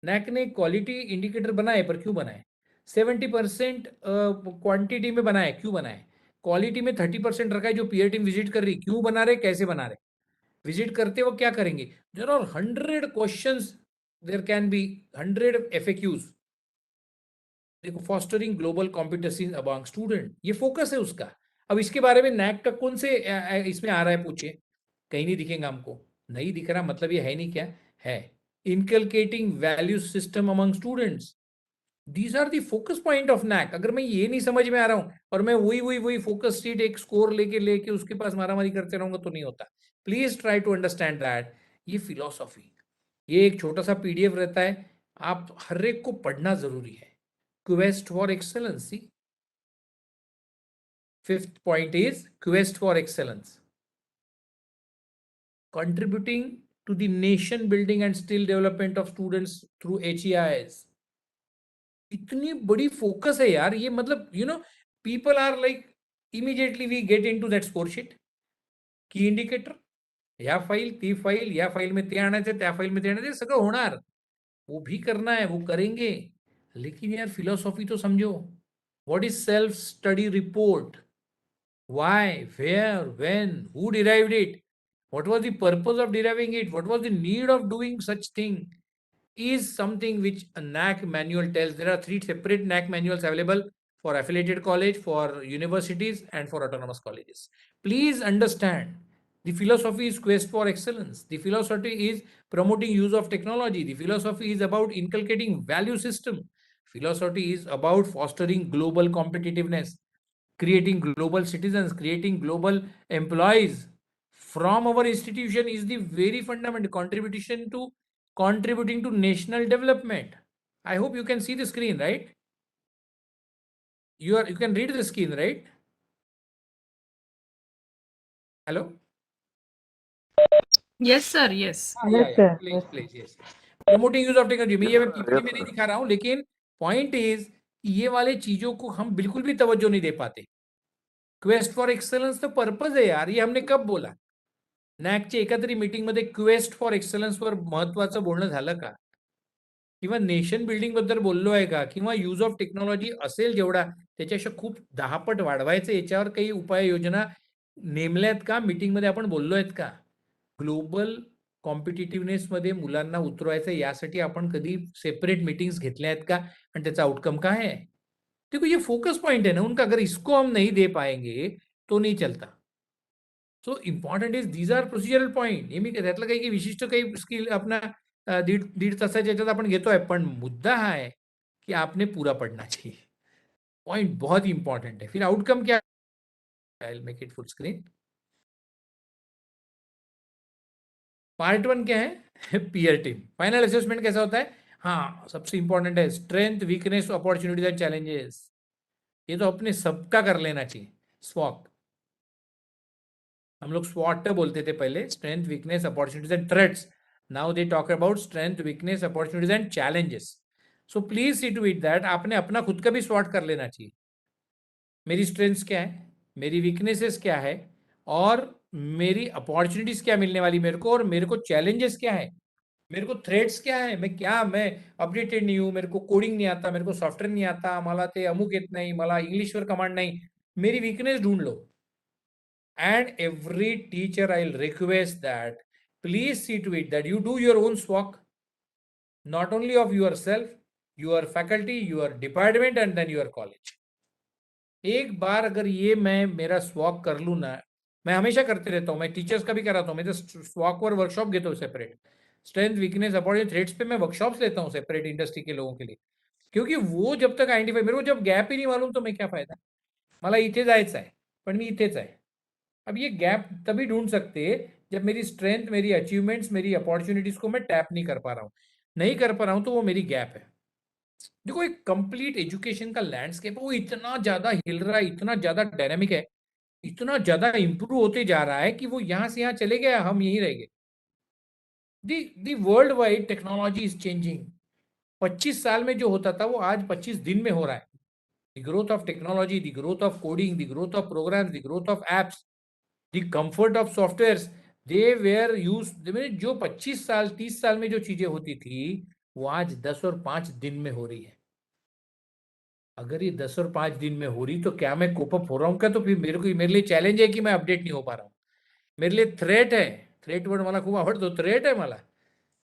नैक ने क्वालिटी इंडिकेटर बनाए, पर क्यों बनाए? 70% क्वांटिटी में बनाए, क्यों बनाए? क्वालिटी में 30% रखा है जो पीयर टीम विजिट कर रही, क्यों बना रहे, कैसे बना रहे, विजिट करते वक्त क्या करेंगे? There are 100 questions, there can be 100 FAQs। देखो, fostering global competencies among student, ये फोकस है उसका। अब इसके बारे में नैक का कौन से इसमें आ रहा है, पूछिए, कहीं नहीं दिखेगा हमको। नहीं दिख रहा मतलब ये है नहीं, क्या है? Inculcating value system among students, these are the focus point of NAAC. अगर मैं ये नहीं समझ में आ रहा हूं और मैं वही फोकस शीट एक स्कोर लेके उसके पास मारामारी करते रहूंगा तो नहीं होता। Please try to understand that ये फिलॉसफी, ये एक छोटा सा PDF रहता है, आप हर एक को पढ़ना जरूरी है। Quest for excellency, fifth point is quest for excellence, contributing to the nation building and skill development of students through HEIs। इतनी बड़ी फोकस है यार ये, मतलब people are like immediately we get into that score sheet, key indicator, या फाईल ती फाईल, या फाईल में ते आणायचं, त्या फाईल में ते आणायचं, सगळं होणार, वो भी करना है, वो करेंगे, लेकिन यार फिलॉसफी तो समझो। What is self study report? Why, where, when, who derived it? What was the purpose of deriving it? What was the need of doing such thing? Is something which a NAC manual tells. There are 3 separate NAC manuals available for affiliated college, for universities, and for autonomous colleges. Please understand, the philosophy is quest for excellence. The philosophy is promoting use of technology. The philosophy is about inculcating value system. Philosophy is about fostering global competitiveness, creating global citizens, creating global employees. From our institution is the very fundamental contributing to national development. I hope you can see the screen, right? You can read the screen, right? Hello? Yes, sir. Yes. Yeah, please, yes. Promoting use of technology, मैं ये PPT में नहीं दिखा रहा हूँ, लेकिन पॉइंट इज ये वाले चीजों को हम बिल्कुल भी तवज्जो नहीं दे पाते। क्वेस्ट फॉर एक्सेलन्स तो पर्पज है यार, ये हमने कब बोला? नॅकच्या एका तरी मीटिंगमध्ये क्वेस्ट फॉर एक्सलन्सवर महत्वाचं बोलणं झालं का? किंवा नेशन बिल्डिंग बद्दल बोललो आहे का? किंवा यूज ऑफ टेक्नॉलॉजी असेल जेवढा त्याच्यापेक्षा खूप 10 पट वाढवायचं, याच्यावर काही उपाययोजना नेमल्यात का? मीटिंगमध्ये आपण बोललो आहेत का? ग्लोबल कॉम्पिटिटिव्हनेस मध्ये मुलांना उतरवायचं, यासाठी आपण कधी सेपरेट मीटिंग्स घेतल्या आहेत का? आणि त्याचा आउटकम काय है? देखो, ये फोकस पॉइंट है ना उनका, अगर इसको हम नहीं दे पाएंगे तो नहीं चलता। So important is these are procedural point. हे मी त्यातलं काही विशिष्ट काही स्किल अपना दीड तासाच्या याच्यात आपण घेतोय, पण मुद्दा हा है कि आपने पूरा पढ़ना चाहिए। पॉइंट बहुत ही इंपॉर्टेंट है। फिर आउटकम क्या? I will make it full screen. Part 1 क्या है? Peer team. फाइनल असेसमेंट कैसा होता है? हाँ, सबसे इंपॉर्टेंट है strength, weakness, opportunities and challenges. ये तो अपने सबका कर लेना चाहिए। स्वॉट, हम लोग स्वॉट बोलते थे पहले, strength, weakness, opportunities and threats. Now they talk about strength, weakness, opportunities and challenges. So please see to it that आपने अपना खुद का भी स्वॉट कर लेना चाहिए। मेरी स्ट्रेंथ्स क्या है, मेरी वीकनेसेस क्या है, और मेरी अपॉर्चुनिटीज क्या मिलने वाली मेरे को, और मेरे को चैलेंजेस क्या है, मेरे को थ्रेट्स क्या है, मैं अपडेटेड नहीं हूं, मेरे को कोडिंग नहीं आता, मेरे को सॉफ्टवेयर नहीं आता, मला ते अमुक येत नाही, मला इंग्लिशवर कमांड नाही, मेरी वीकनेस ढूंढ लो। And every teacher, I'll request that please see to it that you do your own SWOT, not only of yourself, your faculty, your department, and then your college. एक बार अगर ये मैं मेरा स्वॉक कर लूँ ना, मैं हमेशा करते रहता हूँ, मैं टीचर्स का भी कराता हूँ, मैं तो स्वॉक और वर्कशॉप घेता हूँ separate. Strength, weakness, opportunity, threats पे मैं वर्कशॉप्स लेता हूँ सेपरेट इंडस्ट्री के लोगों के लिए, क्योंकि वो जब तक आइडेंटिफाई, मेरे को जब गैप ही नहीं मालूम तो मैं क्या फायदा? मला इथे जायचं आहे पण मी इथेच आहे। अब ये गैप तभी ढूंढ सकते हैं जब मेरी स्ट्रेंथ, मेरी अचीवमेंट्स, मेरी अपॉर्चुनिटीज को मैं टैप नहीं कर पा रहा हूँ, तो वो मेरी गैप है। देखो, एक कंप्लीट एजुकेशन का लैंडस्केप वो इतना ज्यादा हिल रहा है, इतना ज्यादा डायनामिक है, इतना ज्यादा इंप्रूव होते जा रहा है कि वो यहां से यहां चले गए, हम यहीं रह गए। The world wide technology is changing. 25 साल में जो होता था वो आज 25 दिन में हो रहा है। The growth of technology, the growth of coding, the growth of programs, the growth of apps, the comfort of softwares, they were use, जो 25 साल 30 साल में जो चीजें होती थी वो आज 10 और 5 दिन में हो रही है। अगर ये 10 और 5 दिन में हो रही तो क्या मैं कोप अप हो रहा हूँ क्या? तो फिर मेरे लिए चॅलेंज आहे की मैं अपडेट नहीं हो पा रहा हूँ, मेरे लिए थ्रेट है। थ्रेट वर्ड मला खूप आवडतो, थ्रेट आहे मला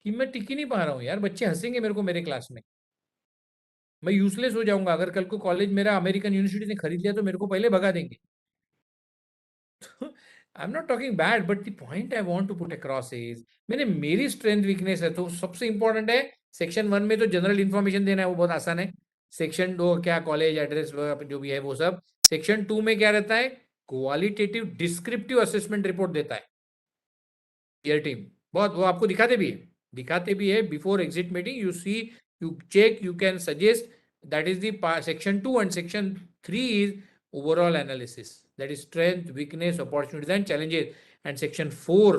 कि मैं टिक ही नहीं पा रहा हूँ यार। बच्चे हंसेंगे मेरे को मेरे क्लास में, मैं यूजलेस हो जाऊंगा। अगर कल को कॉलेज मेरा अमेरिकन यूनिवर्सिटी ने खरीद लिया तो मेरे को पहले भगा देंगे। I am not talking bad, but the point I want to put across is, मैंने मेरी स्ट्रेंथ वीकनेस है तो सबसे इंपॉर्टेंट है। सेक्शन 1 में तो जनरल इन्फॉर्मेशन देना है, वो बहुत आसान है। सेक्शन 2 क्या, कॉलेज एड्रेस जो भी है वो सब। सेक्शन 2 में क्या रहता है? क्वालिटेटिव डिस्क्रिप्टिव असेसमेंट रिपोर्ट देता है ईयर टीम। बहुत वो आपको दिखाते भी है before exit meeting. You see, you check, you can suggest. That is the section 2 and section 3 is overall analysis, that is strength, weakness, opportunities and challenges, and section 4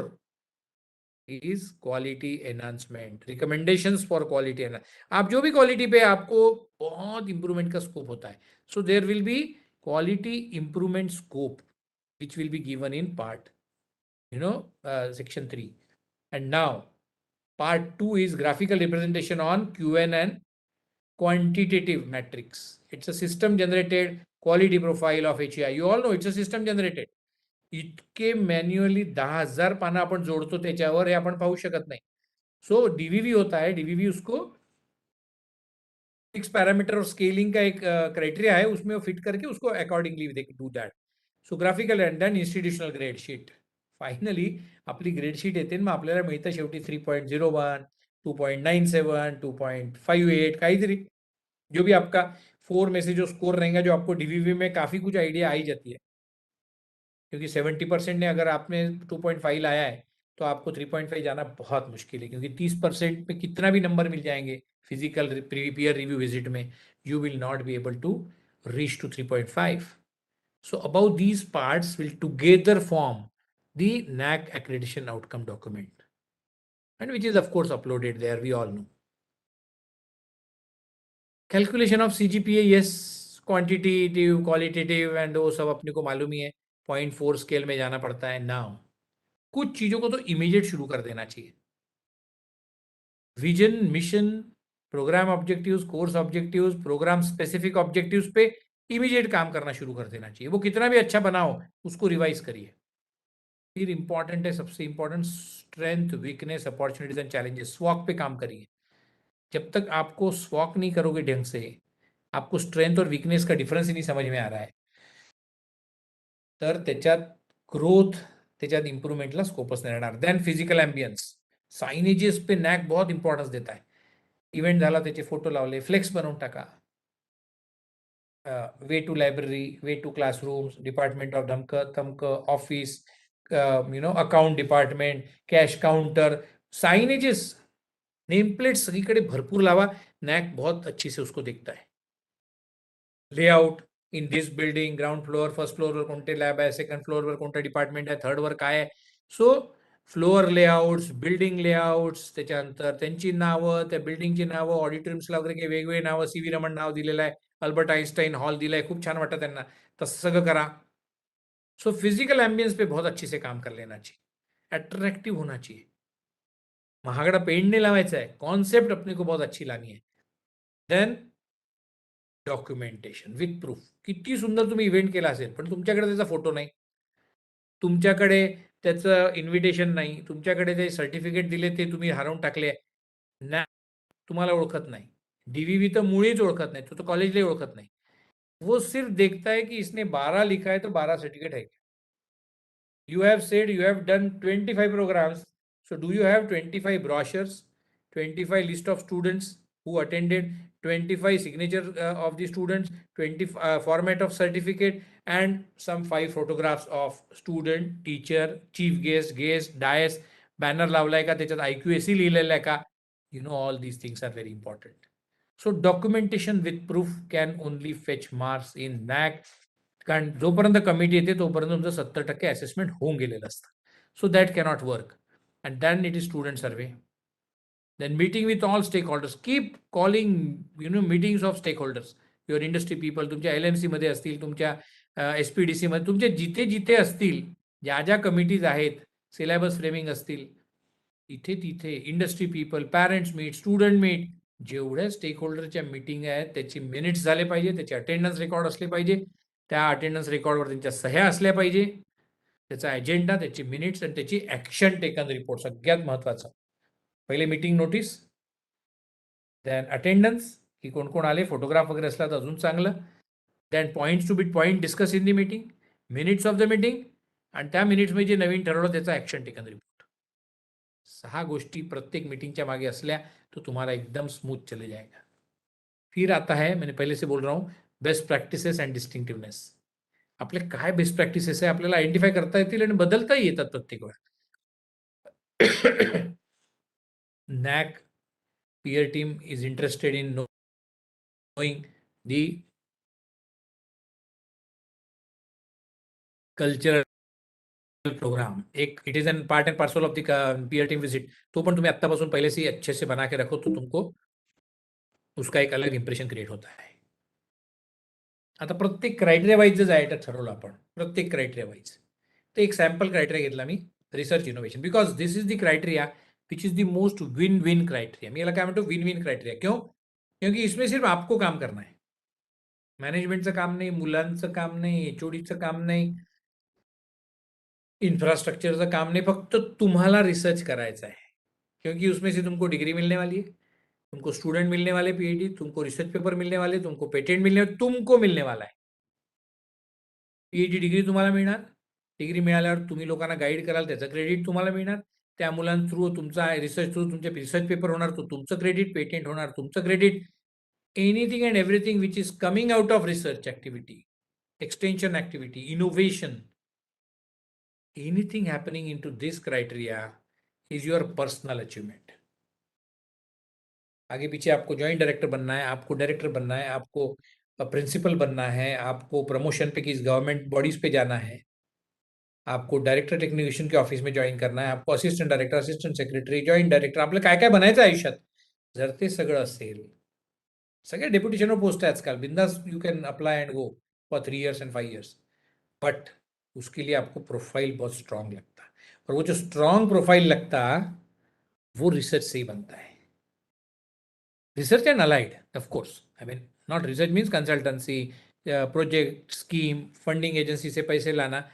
is quality enhancement, recommendations for quality enhancement। आप जो भी क्वालिटी पे आपको बहुत इंप्रूवमेंट का स्कोप होता है, so there will be quality improvement scope which will be given in part, section 3। and now part 2 is graphical representation on QN and quantitative metrics। It's a system generated quality profile of HEI। You all know it's a system generated। इतके मॅन्युअली 10,000 पानं आपण जोडतो त्याच्यावर, हे आपण पाहू शकत नाही। सो डीवीवी होता है, डीवीवी उसको फिक्स पैरामीटर और स्केलिंग का एक क्राइटेरिया है, उसमें वो फिट करके उसको accordingly they do that. So graphical and then institutional grade sheet. Finally आपली ग्रेड शीट येते, मग आपल्याला मिळतं शेवटी 3.01, 2.97, 2.58 काहीतरी, जो भी आपका 4 में से जो स्कोर रहेगा, जो आपको डीवीवी में काफी कुछ आइडिया आ ही जाती है। क्योंकि 70% ने अगर आपने 2.5 लाया है तो आपको 3.5 जाना बहुत मुश्किल है, क्योंकि 30% में कितना भी नंबर मिल जाएंगे फिजिकल पीयर रिव्यू विजिट में, you will not be able to reach to 3.5। So about these parts will together form the NAAC accreditation outcome document, and which is of course uploaded there, we all know। Calculation of CGPA, yes, quantitative qualitative and वो सब अपने को मालूम ही है, 0.4 स्केल में जाना पड़ता है। नाउ कुछ चीजों को तो इमीडिएट शुरू कर देना चाहिए। Vision, mission, program objectives, course objectives, program specific objectives पे इमीडिएट काम करना शुरू कर देना चाहिए। वो कितना भी अच्छा बनाओ उसको रिवाइज करिए। फिर इंपॉर्टेंट है, सबसे important, strength, weakness, opportunities and challenges, स्वॉक पे काम करिए। जब तक आपको स्वॉक नहीं करोगे ढंग से, आपको स्ट्रेंथ और वीकनेस का डिफरन्स ही नहीं समझ में आ रहा है, तर त्याच्यात ग्रोथ, त्याच्यात इम्प्रूव्हमेंटला स्कोपच नाही राहणार। देन फिजिकल ॲम्बियन्स, साइनेजेस पे नॅक बहुत इंपॉर्टन्स देता है। इव्हेंट झाला त्याचे फोटो लावले, फ्लेक्स बनवून टाका। Way to library, way to classrooms, department of धमक तमक, office, account department, cash counter, signages, name plate सगळीकडे भरपूर लावा। नॅक बहुत अच्छी से उसको देखता है। Layout, in this building ground floor, first फ्लोअरवर कोणते लॅब आहे, सेकंड फ्लोअरवर कोणता डिपार्टमेंट आहे, थर्डवर काय आहे। सो फ्लोअर लेआउट्स, बिल्डिंग लेआउट्स, त्याच्यानंतर त्यांची नावं, त्या बिल्डिंगची नावं, ऑडिटोरियम्सला वगैरे काही वेगवेगळे नावं, CV रमण नाव दिलेलं आहे, अल्बर्ट आइन्स्टाइन हॉल दिलाय, खूप छान वाटतं त्यांना, तसं सगळं करा। सो फिजिकल एम्बियंस पे बहुत अच्छे से काम कर लेना चाहिए, अट्रैक्टिव होना चाहिए। महागडा पेंट नहीं लावायचा है, कॉन्सेप्ट अपने को बहुत अच्छी लानी है। Then documentation with proof. किती सुंदर तुम्ही इव्हेंट केला असेल, पण तुमच्याकडे त्याचा फोटो नाही, तुमच्याकडे त्याचं इन्व्हिटेशन नाही, तुमच्याकडे जे सर्टिफिकेट दिले ते तुम्ही हरवून टाकले ना, तुम्हाला ओळखत नाही। डीवीवी तर मुळीच ओळखत नाही, तो तो कॉलेजलाही ओळखत नाही। वो सिर्फ देखता है कि इसने 12 लिखा है तो 12 सर्टिफिकेट है। You have said you have done 25 programs. So do you have 25 brochures, 25 list of students who attended, 25 signature of the students, 20 format of certificate, and some 5 photographs of student, teacher, chief guest, dais, banner लावलाय का, त्याच्यात IQAC लिहिलेलं आहे का? You know, all these things are very important. So documentation with proof can only fetch marks in NAAC. कारण जोपर्यंत कमिटी येते तोपर्यंत तुमचं 70% असेसमेंट होऊन गेलेलं असतं. So that cannot work. And then it is student survey. Then meeting with all stakeholders. Keep calling meetings of stakeholders, your industry people, तुमच्या LMC मध्ये असतील, तुमच्या SPDC मध्ये, तुमचे जिथे जिथे असतील, ज्या ज्या कमिटीज आहेत, सिलेबस फ्रेमिंग असतील, इथे तिथे industry people, parents meet, student meet, जेवढ्या स्टेक होल्डरच्या मीटिंग आहेत त्याची मिनिट्स झाले पाहिजे, त्याचे अटेंडन्स रेकॉर्ड असले पाहिजे, त्या अटेंडन्स रेकॉर्डवर त्यांच्या सह्या असल्या पाहिजे, त्याचा अजेंडा, त्याची मिनिट्स आणि त्याची ॲक्शन टेकन रिपोर्ट सगळ्यात महत्त्वाचं. पहिले मीटिंग नोटीस, दॅन अटेंडन्स, की कोण कोण आले, फोटोग्राफ वगैरे असला तर अजून चांगलं, then points to be point discuss in the meeting, minutes of the meeting, आणि त्या मिनिट्समध्ये जे नवीन ठरवलं त्याचा ॲक्शन टेकन रिपोर्ट. 6 गोष्टी प्रत्येक मीटिंगच्या मागे असल्या तो तुम्हाला एकदम स्मूथ चले जाएगा. फिर आता है, मैंने पहले से बोल रहा हूँ, बेस्ट प्रॅक्टिसेस अँड डिस्टिंक्टिव्हनेस. आपले काय बेस्ट प्रॅक्टिसेस आहे आपल्याला आयडेंटिफाय करता येतील आणि बदलताही येतात प्रत्येक वेळा. NAC peer team is interested in knowing the cultural program. एक it is an part and parcel of the peer team visit. तो पण तुम्ही आत्तापासून पहले से ही अच्छे से बना के रखो तो तुमको उसका एक अलग इंप्रेशन क्रिएट होता है. आता प्रत्येक क्रायटेरिया वाईज जर जायचं ठरवलं आपण, प्रत्येक क्रायटेरिया वाईज, तर एक सॅम्पल क्रायटेरिया घेतला मी, research innovation, because this is the criteria which is the most win win criteria. मी याला काय म्हणतो, विन विन क्रायटेरिया. क्यों? क्योंकि इसमें सिर्फ आपको काम करना है, मॅनेजमेंटचं काम नाही, मुलांचं काम नाही, HODचं काम नाही, इंफ्रास्ट्रक्चरचं काम नहीं, फक्त तुम्हाला रिसर्च करायचा है. क्योंकि उसमें से तुमको डिग्री मिलने वाली है, तुमको स्टूडेंट मिलने वाले PhD, तुमको रिसर्च पेपर मिलने वाले, तुमको पेटेंट मिलने, तुमको मिलने वाला है. PhD डिग्री तुम्हाला मिळणार, डिग्री मिळाल्यावर तुम्ही लोकांना गाईड कराल, त्याचं क्रेडिट तुम्हाला मिळणार, त्या मुलां थ्रू तुमचा रिसर्च थ्रू तुमचे रिसर्च पेपर होणार, तो तुमचं क्रेडिट, पेटेंट होणार तुमचं credit. Anything and everything which is coming out of research activity, extension activity, innovation, anything happening into this criteria is your personal achievement. आगे पीछे आपको जॉइंट डायरेक्टर बनना है, आपको डायरेक्टर बनना है, आपको प्रिंसिपल बनना है, आपको प्रमोशन पे किसी गवर्नमेंट बॉडीज पे जाना है, आपको डायरेक्टर टेक्निशियन के ऑफिस में जॉईन करना आहे, आपको assistant director, assistant secretary, joint director, आपलं काय काय बनायचं आयुष्यात, जर ते सगळं असेल, सगळ्या डेप्युटेशनवर पोस्ट आहे आजकाल, बिंदास you can apply and go for 3 years and 5 years, but उसके लिए आपको प्रोफाइल बहुत स्ट्रांग लगता है, और वो जो स्ट्रांग प्रोफाइल लगता वो रिसर्च से ही बनता है. Research and allied, of course, I mean not research means consultancy, project, scheme, funding agency से पैसे लाना,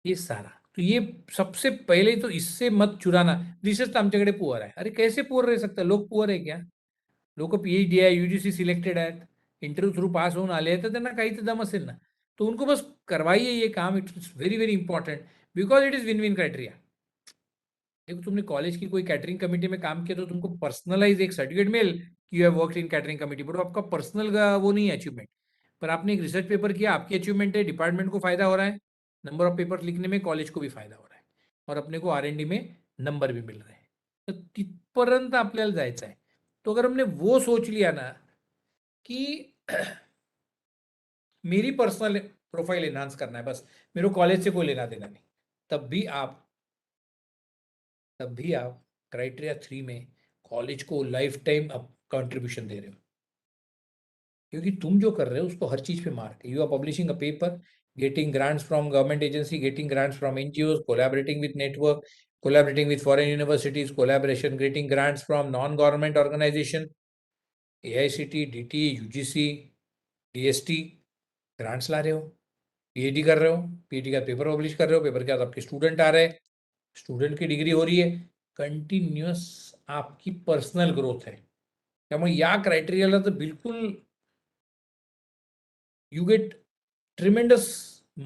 ये सारा. तो ये सबसे पहले तो इससे मत चुराना. रिसर्च तो आमच्याकडे पुअर आहे. अरे कैसे पुअर रह सकता, लोक पुअर आहे क्या? लोक PhD आहे, UGC सिलेक्टेड आहेत, इंटरव्यू थ्रू पास होऊन आले आहेत, तर त्यांना काही तर दम असेल ना, तो उनको बस करवाइए ये काम. It is very very important because it is win win criteria. देखो, तुमने कॉलेज की कोई कैटरिंग कमेटी में काम किया तो तुमको पर्सनलाइज एक सर्टिफिकेट मिल कि you have worked in catering committee, but आपका पर्सनल वो नहीं है अचीवमेंट. पर आपने एक रिसर्च पेपर किया, आपकी अचीवमेंट है, डिपार्टमेंट को फायदा हो रहा है, नंबर ऑफ पेपर लिखने में कॉलेज को भी फायदा हो रहा है, और अपने को R&D में नंबर भी मिल रहे हैं. तर तिथपर्यंत आपल्याला जायचं आहे. तो अगर हमने वो सोच लिया ना कि मेरी पर्सनल प्रोफाइल एनहांस करना है, बस मेरे को कॉलेज से कोई लेना देना नहीं, तब भी आप क्राइटेरिया 3 में कॉलेज को लाइफ टाइम कंट्रीब्यूशन दे रहे हो, क्योंकि तुम जो कर रहे हो उसको हर चीज पे मार्क है. You are publishing a paper, getting grants from government agency, getting grants from NGOs, collaborating with network, collaborating with foreign universities, collaboration, getting grants from non-government organization, AICT, DT, UGC, DST, grants ला रहे हो, PhD कर रहे हो, PhD का पेपर पब्लिश कर रहे हो, पेपर के बाद आपके स्टूडेंट आ रहे हैं, स्टूडेंट की डिग्री हो रही है, कंटिन्यूअस आपकी पर्सनल ग्रोथ है. त्यामुळे या क्रायटेरियाला तर बिलकुल you get tremendous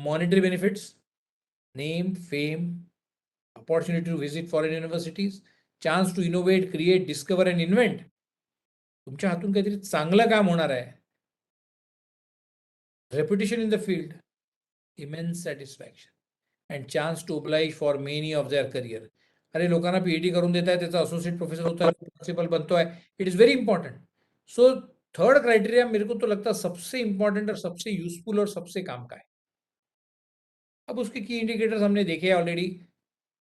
monetary benefits, name, fame, opportunity to visit foreign universities, chance to innovate, create, discover and invent. तुमच्या हातून काहीतरी चांगलं काम होणार आहे, reputation in the field, immense satisfaction and chance to oblige for many of their career. अरे लोकांना PhD करून देत आहे, त्याचा असोसिएट प्रोफेसर होता है, प्रिंसिपल बनतो है, it is very important. So third criteria मेरे को तो लगता है सबसे इंपॉर्टेंट और सबसे यूजफुल और सबसे काम का है. अब उसके की इंडिकेटर्स हमने देखे already.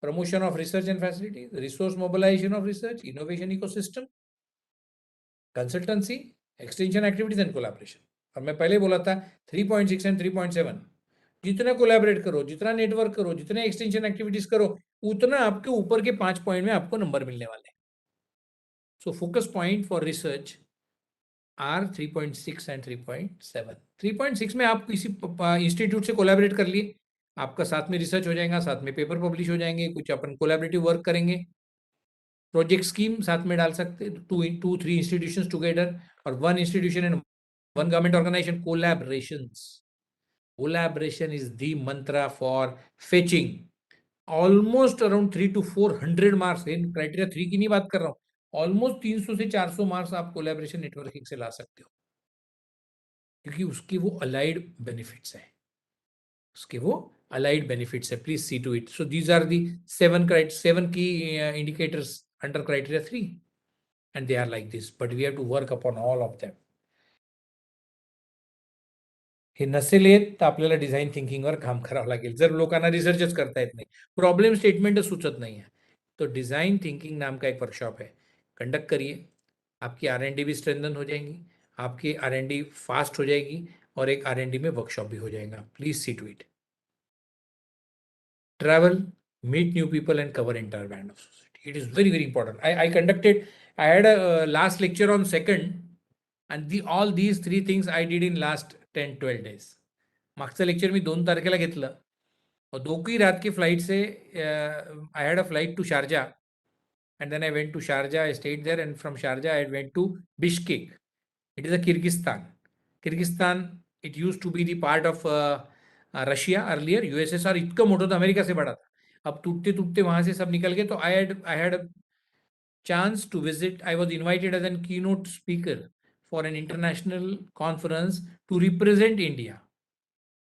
Promotion of research and facilities, resource mobilization of research, innovation ecosystem, consultancy, extension activities and collaboration. और मैं पहले बोला था 3.6 and 3.7, जितना कोलैबोरेट करो, जितना नेटवर्क करो, जितने एक्सटेंशन एक्टिविटीज करो, उतना आपके ऊपर के 5 पॉइंट में आपको नंबर मिलने वाले हैं. So focus point for research are 3.6 and 3.7. 3.6 में आप किसी इंस्टीट्यूट से कोलैबोरेट कर लिए, आपका साथ में रिसर्च हो जाएगा, साथ में पेपर पब्लिश हो जाएंगे, कुछ अपन कोलैबोरेटिव वर्क करेंगे, प्रोजेक्ट स्कीम साथ में डाल सकते, 2-3 इंस्टीट्यूशंस टुगेदर, और 1 institution and 1 government organization. Collaboration is the mantra for fetching almost around 3 to 400 marks. Criteria 3 की नहीं बात कर रहा हूँ, ऑलमोस्ट 300 से 400 मार्क्स आप कोलैबोरेशन नेटवर्किंग से ला सकते हो, क्योंकि उसके वो अलाइड बेनिफिट्स हैं. Please see to it. So these are the 7 key indicators under criteria 3, and they are like this, but we have to work upon all of them. हे नसेल येत तर आपल्याला डिझाईन थिंकिंगवर काम करावं लागेल. जर लोकांना रिसर्चच करता येत नाही, प्रॉब्लेम स्टेटमेंटच सुचत नहीं है, तो डिज़ाइन थिंकिंग नाम का एक वर्कशॉप है, कंडक्ट करिए. आपकी R&D भी स्ट्रेंथन हो जाएंगी, आपकी R&D फास्ट हो जाएगी, और एक R&D में वर्कशॉप भी हो जाएगा. Please see to it. Travel, meet new people, and cover entire band of society. It is very, very important. I had a last lecture on 2nd, and all these 3 things I did in last 10-12 days. मागचं लेक्चर मी 2 तारखेला घेतलं, और 2 की रात की फ्लाइट से I had a flight to Sharjah, and then I went to Sharjah. I stayed there, and from Sharjah I went to Bishkek. It is a Kyrgyzstan. It used to be the part of Russia earlier. USSR इतकं मोठं होतं, अमेरिका से बड़ा था. अब टूटते टूटते वहां से सब निकल गए. तो I had a chance to visit. I was invited as a keynote speaker for an international conference to represent India.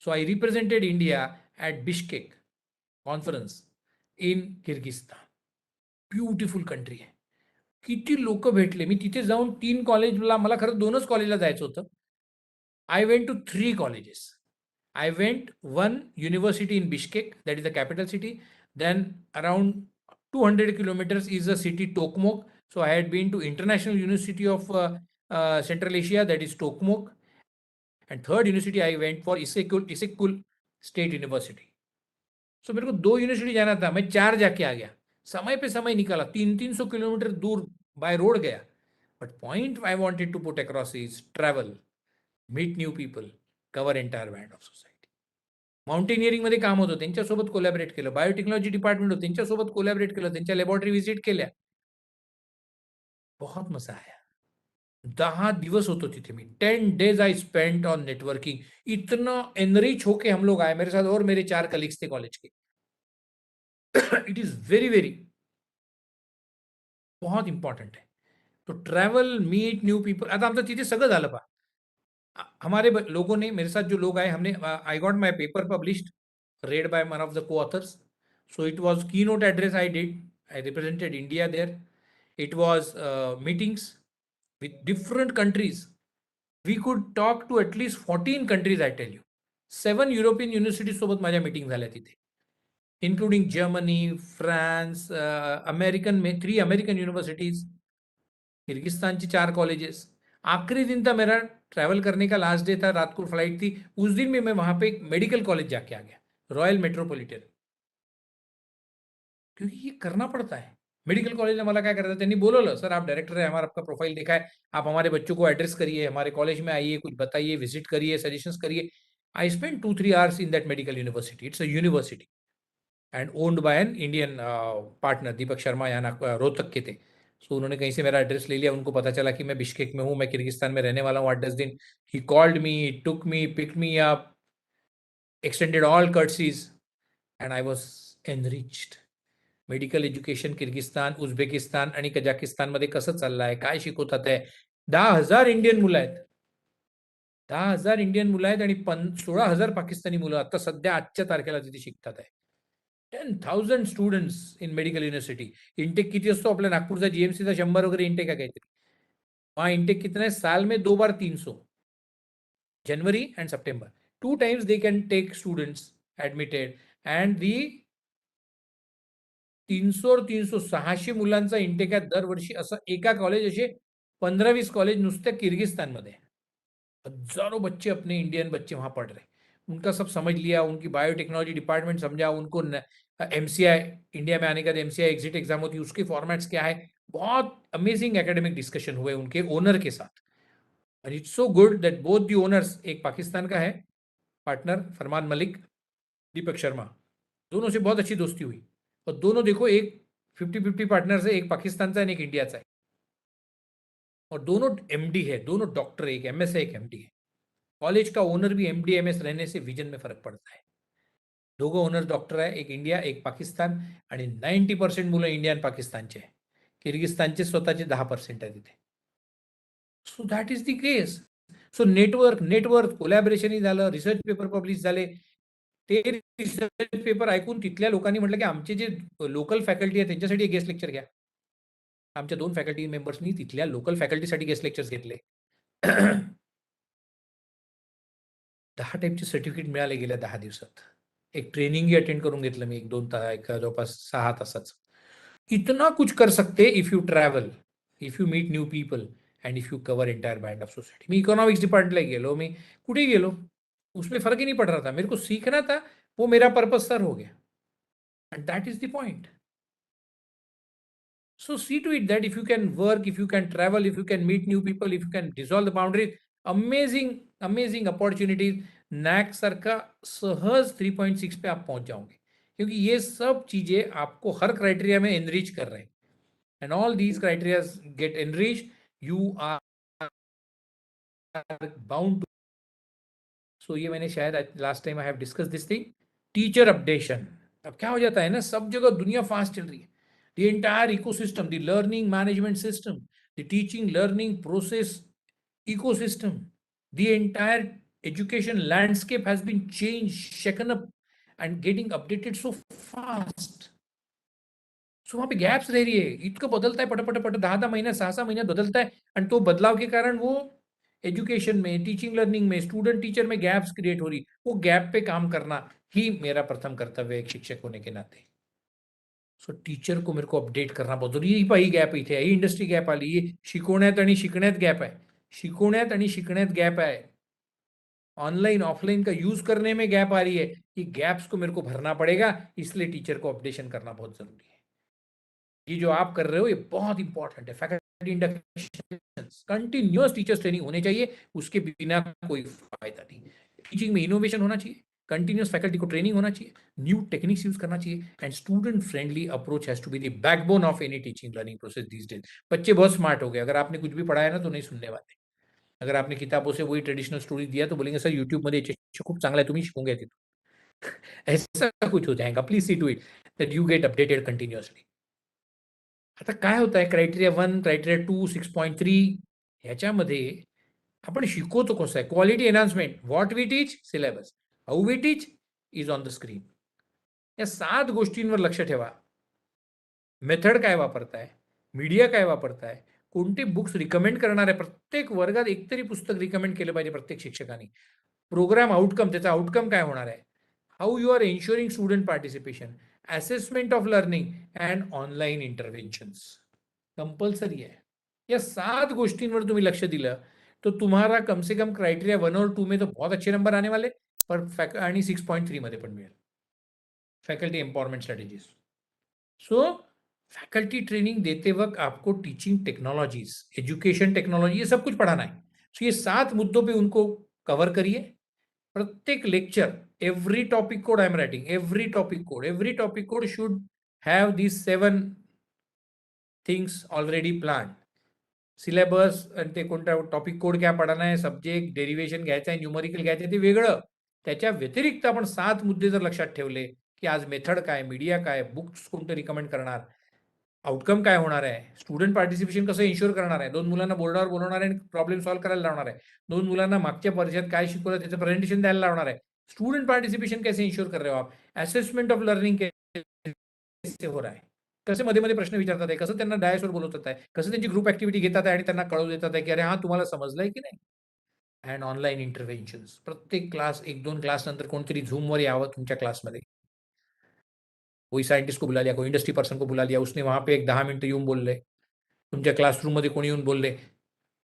So I represented India at Bishkek conference in Kyrgyzstan. Beautiful country आहे. किती लोक भेटले. मी तिथे जाऊन 3 कॉलेजला, मला खरं 2च कॉलेजला जायचं होतं. I went to 3 colleges. I went 1 university in Bishkek, that is the capital city. Then around 200 kilometers is the city Tokmok. So I had been to International University of Central Asia, that is Tokmok. And 3rd university I went for Isekul State University. So मेरे को 2 यूनिवर्सिटी जाना था, मैं 4 जाके आ गया. समय पे समय निकाला, 300 किलोमीटर दूर बाय रोड गया. But point I wanted to put across is travel, meet new people, cover entire band of society. Mountaineering मध्ये काम होतं, त्यांच्यासोबत कोलॅबरेट केलं. बायोटेक्नॉलॉजी डिपार्टमेंट होतं, त्यांच्यासोबत कोलॅबरेट केलं, त्यांच्या लॅबोरेटरी व्हिजिट केल्या. बहुत मजा आया. 10 दिवस होतो तिथे मी. 10 days I spent on networking. इतना एनरिच होके हम लोग आए, मेरे साथ और मेरे 4 कलीग्स थे कॉलेज के. इट इज वेरी वेरी बहुत इंपॉर्टंट है. तो ट्रॅव्हल, मीट न्यू पीपल. आता आमचं तिथे सगळं झालं पहा. हमारे लोगों ने, मेरे साथ जो लोग आए, हमने I got my paper published, read by one of the co-authors. So it was keynote address I did. I represented India there. It was meetings with different countries. We could talk to at least 14 countries, I tell you. 7 European universities सोबत माझ्या मीटिंग झाल्या तिथे, including Germany, France, American में 3 American universities, किर्गिस्तान की 4 कॉलेजेस. आखिरी दिन था मेरा ट्रैवल करने का, लास्ट डे था, रात को फ्लाइट थी. उस दिन में मैं वहां पे एक मेडिकल कॉलेज जाके आ गया, रॉयल मेट्रोपॉलिटन, क्योंकि ये करना पड़ता है. मेडिकल कॉलेज ने मला काय करायचं, त्यांनी बोलवलं, सर आप डायरेक्टर है, हमारा आपका प्रोफाइल देखा है, आप हमारे बच्चों को एड्रेस करिए, हमारे कॉलेज में आइए, कुछ बताइए, विजिट करिए, सजेशंस करिए. I spend 2-3 hours in that medical university. It's a university and owned by an Indian partner, Deepak Sharma, यहाँ रोहतक के थे. सो उन्होंने कहीं से मेरा एड्रेस ले लिया. उनको पता चला कि मैं बिश्केक में हूँ, मैं किर्गिस्तान में रहने वाला हूँ 8-10 दिन. He called me, took me, picked me up, extended all courtesies, and I was enriched. Medical education Kyrgyzstan, Uzbekistan आणि कझाकिस्तानमध्ये कसं चाललं आहे, काय शिकवतात आहे. 10,000 इंडियन मुलं आहेत. 10,000 इंडियन मुलं आहेत आणि 16,000 पाकिस्तानी मुलं आता सध्या आजच्या तारखेला तिथे शिकतात आहे. 10,000 students in medical university. Intake किती असतो आपल्या नागपूरचा जीएमसीचा 100 वगैरे इंटेक आहे काहीतरी. वहाँ इंटेक कितना है, साल में 2 बार 300, जनवरी and September, 2 times they can take students admitted. and the 300 और 300 600 मुलांचा इंटेक आहे दरवर्षी. असं एका कॉलेज, असे 15-20 कॉलेज नुसत्या किर्गिस्तानमध्ये. हजारों बच्चे, अपने इंडियन बच्चे वहां पढ़ रहे. उनका सब समझ लिया, उनकी बायोटेक्नोलॉजी डिपार्टमेंट समझा, उनको MCI इंडिया में आने का MCI एग्जिट एग्जाम होती है, उसके फॉर्मेट्स क्या है, बहुत अमेजिंग एकेडमिक डिस्कशन हुए उनके ओनर के साथ. And it's so good that both the owners, एक पाकिस्तान का है पार्टनर फरमान मलिक, दीपक शर्मा, दोनों से बहुत अच्छी दोस्ती हुई. और दोनों देखो, एक 50-50 पार्टनर है, एक पाकिस्तान है एक इंडिया है. और दोनों MD है, दोनों डॉक्टर, एक MS है एक MD है. कॉलेज का ओनर भी MD MS रहने से विजन में फरक पडता है. दोघं ओनर डॉक्टर आहे, एक इंडिया एक पाकिस्तान. आणि 90% मुलं इंडिया आणि पाकिस्तानचे आहे. किर्गिस्तानचे स्वतःचे 10% आहे तिथे. So that is the case. So network कोलॅबरेशनही झालं, रिसर्च पेपर पब्लिश झाले. ते रिसर्च पेपर ऐकून तिथल्या लोकांनी म्हटलं की आमचे जे लोकल फॅकल्टी आहे त्यांच्यासाठी गेस्ट लेक्चर घ्या. आमच्या 2 फॅकल्टी मेंबर्सनी तिथल्या लोकल फॅकल्टीसाठी गेस्ट लेक्चर्स घेतले. 10 टाईपचे सर्टिफिकेट मिळाले गेल्या 10 दिवसात. एक ट्रेनिंगही अटेंड करून घेतलं मी, 1-2 जवळपास 6 तासाचं. इतना कुछ कर सकते if you travel, if you meet new people and if you cover entire band of society. मी इकॉनॉमिक्स डिपार्टमेंटला गेलो, मी कुठेही गेलो, उसमें फर्क ही नहीं पड़ रहा था. मेरे को सीखना था, वो मेरा पर्पस सर हो गया. And that is the point. So see to it that if you can work, if you can travel, if you can meet new people, if you can dissolve the boundaries, amazing opportunities. NAC सारखा सहज 3.6 पे आप पहुंच जाओगे, क्योंकि ये सब चीजें आपको हर क्राइटेरिया में एनरिच कर रहे हैं. And all these criteria get enrich, you are bound to. So ये मैंने शायद last time I have discuss this thing, teacher updation. अब क्या हो जाता है ना, सब जगह दुनिया फास्ट चल रही है. The entire ecosystem, the learning management system, the teaching learning process ecosystem, the entire education landscape has been changed, shaken up and getting updated so fast. सो वहां पे गैप्स रह रही है, इतकं बदलता है पट 10 महिन्यात 6 महिन्यात बदलता है. आणि तो बदलाव के कारण वो एजुकेशन में, टीचिंग लर्निंग में, स्टूडेंट टीचर में गैप्स क्रिएट हो रही. वो गैप पे काम करना ही मेरा प्रथम कर्तव्य है एक शिक्षक होने के नाते. सो टीचर को मेरे को अपडेट करना बहुत जरूरी. ही गॅप इथे आहे, ही इंडस्ट्री गॅप आली, शिकवण्यात आणि शिकण्यात गॅप आहे, शिकवण्यात आणि शिकण्यात गॅप आहे. ऑनलाइन ऑफलाइन का यूज करने में गैप आ रही है. ये गैप्स को मेरे को भरना पड़ेगा, इसलिए टीचर को अपडेशन करना बहुत जरूरी है. ये जो आप कर रहे हो ये बहुत इंपॉर्टेंट है. Faculty induction, continuous teachers training होने चाहिए, उसके बिना कोई फायदा नहीं. टीचिंग में इनोवेशन होना चाहिए, कंटिन्यूअस फैकल्टी को ट्रेनिंग होना चाहिए, न्यू टेक्निक्स यूज करना चाहिए. And student friendly approach has to be the backbone of any teaching learning process these days. बच्चे बहुत स्मार्ट हो गए, अगर आपने कुछ भी पढ़ाया ना तो नहीं सुनने वाले. अगर आपने किताबों से वही ट्रेडिशनल स्टोरी दिया तो बोलेंगे सर यूट्यूब मध्ये खूप चांगला आहे, तुम्ही शिकून घ्या तिथून. ऐसा कुछ हो जाएगा. Please see to it that you get updated continuously. आता काय होत आहे, क्रायटेरिया 1, क्रायटेरिया 2, 6.3 ह्याच्यामध्ये आपण शिकवतो कसं आहे, quality enhancement, what we teach, syllabus, how we teach is on the screen. या 7 गोष्टींवर लक्ष ठेवा. मेथड काय वापरताय, मीडिया काय वापरताय, कोणते बुक्स रिकमेंड करणार आहे. प्रत्येक वर्गात एकतरी पुस्तक रिकमेंड केलं पाहिजे प्रत्येक शिक्षकांनी. प्रोग्राम आउटकम, त्याचा आउटकम काय होणार आहे, how you are ensuring student participation, assessment of learning and online interventions compulsory आहे. या 7 गोष्टींवर तुम्ही लक्ष दिलं तो तुम्हाला कम से कम क्राइटेरिया 1 और 2 में तो बहुत अच्छे नंबर आने वाले, पर आणि 6.3 मध्ये पण मिळेल. Faculty empowerment strategies. So faculty training देते वक्त आपको टीचिंग टेक्नोलॉजीज, एजुकेशन टेक्नोलॉजी, ये सब कुछ पढ़ाना है. सो ये 7 मुद्दों पे उनको कवर करिए. प्रत्येक lecture, every topic code I am writing, every topic code should have these 7 things already plan. Syllabus आणि ते कोणता टॉपिक कोड क्या पढ़ाना है, सब्जेक्ट, डेरिवेशन घ्यायचं आहे, न्यूमरिकल घ्यायचं आहे, ते वेगळं. त्याच्या व्यतिरिक्त आपण 7 मुद्दे जर लक्षात ठेवले की आज मेथड काय, मीडिया काय, बुक्स कोणतं रिकमेंड करणार, आउटकम काय होणार आहे, स्टूडेंट पार्टिसिपेशन कसं इन्श्योर करणार आहे, 2 मुलांना बोर्डावर बोलवणार आहे आणि प्रॉब्लेम सॉल्व्ह करायला लावणार आहे, 2 मुलांना मागच्या परिचयात काय शिकवलं त्याचं प्रेझेंटेशन द्यायला लावणार आहे. स्टूडेंट पार्टिसिपेशन कैसे इंश्योर कर रहे हो आप, असेसमेंट ऑफ लर्निंग कैसे हो रहा है, कसे मध्ये मध्ये प्रश्न विचारतात आहे, कसं त्यांना डायसवर बोलवतात आहे, कसं त्यांची ग्रुप ऍक्टिव्हिटी घेतात आहे आणि त्यांना कळवू देतात आहे की अरे हा तुम्हाला समजलंय की नाही. अँड ऑनलाईन इंटरव्हेन्शन्स, प्रत्येक क्लास 1-2 क्लास नंतर कोणतरी झूमवर यावं तुमच्या क्लासमध्ये. कोई साइंटिस्ट को बुला लिया, कोई इंडस्ट्री पर्सन को बुला लिया, उसने वहां पे एक 10 मिनिटं येऊन बोलले, तुमच्या क्लासरूम मध्ये कोणी येऊन बोलले.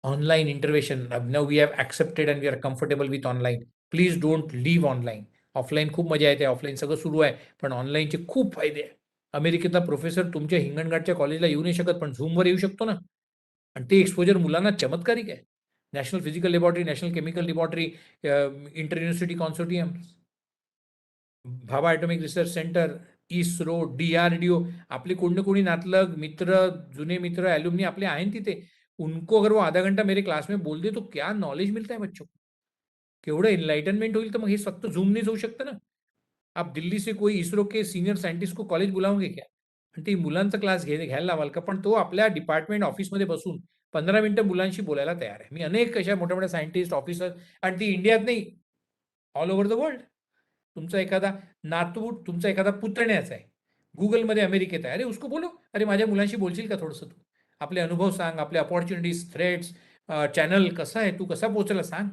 Online intervention, now we have accepted and we are comfortable with online. Please don't leave online. Offline खूप मजा येते, ऑफलाईन सगळं सुरू आहे, पण ऑनलाईनचे खूप फायदे आहे. अमेरिकेतला प्रोफेसर तुमच्या हिंगणघाटच्या कॉलेजला येऊ नाही शकत, पण झूमवर येऊ शकतो ना. आणि ते एक्सपोजर मुलांना चमत्कारिक आहे. National physical laboratory, national chemical laboratory, inter university consortium, Bhabha atomic research centre, ISRO, DRDO, आपले कोणी ना कोणी नातलग, मित्र, जुने मित्र, एल्युमनी आपले हैं तिथे. उनको अगर वो आधा घंटा मेरे क्लास में बोल दे तो क्या नॉलेज मिलता है बच्चों को. केवढं एनलाइटनमेंट होईल. तर मग हे फक्त झूमनेच होऊ शकतं ना. आप दिल्ली से कोई इसरो के सीनियर साइंटिस्ट को कॉलेज बुलाओगे क्या? आणि ते मुलांचा क्लास घ्यायला लावाल का? पण तो आपल्या डिपार्टमेंट ऑफिसमध्ये बसून 15 मिनिटं मुलांशी बोलायला तयार आहे. मी अनेक अशा मोठ्या-मोठ्या सायंटिस्ट, ऑफिसर, आणि ती इंडियात नाही, ऑल ओव्हर द वर्ल्ड. तुमचा एखादा नातू, तुमचा एखादा पुतण्याचा आहे, Googleमध्ये अमेरिकेत आहे. अरे उसको बोलो, अरे माझ्या मुलांशी बोलशील का थोडंसं तू? आपले अनुभव सांग, आपले अपॉर्च्युनिटीज, थ्रेट्स, चॅनल कसा आहे, तू कसा पोहोचला सांग.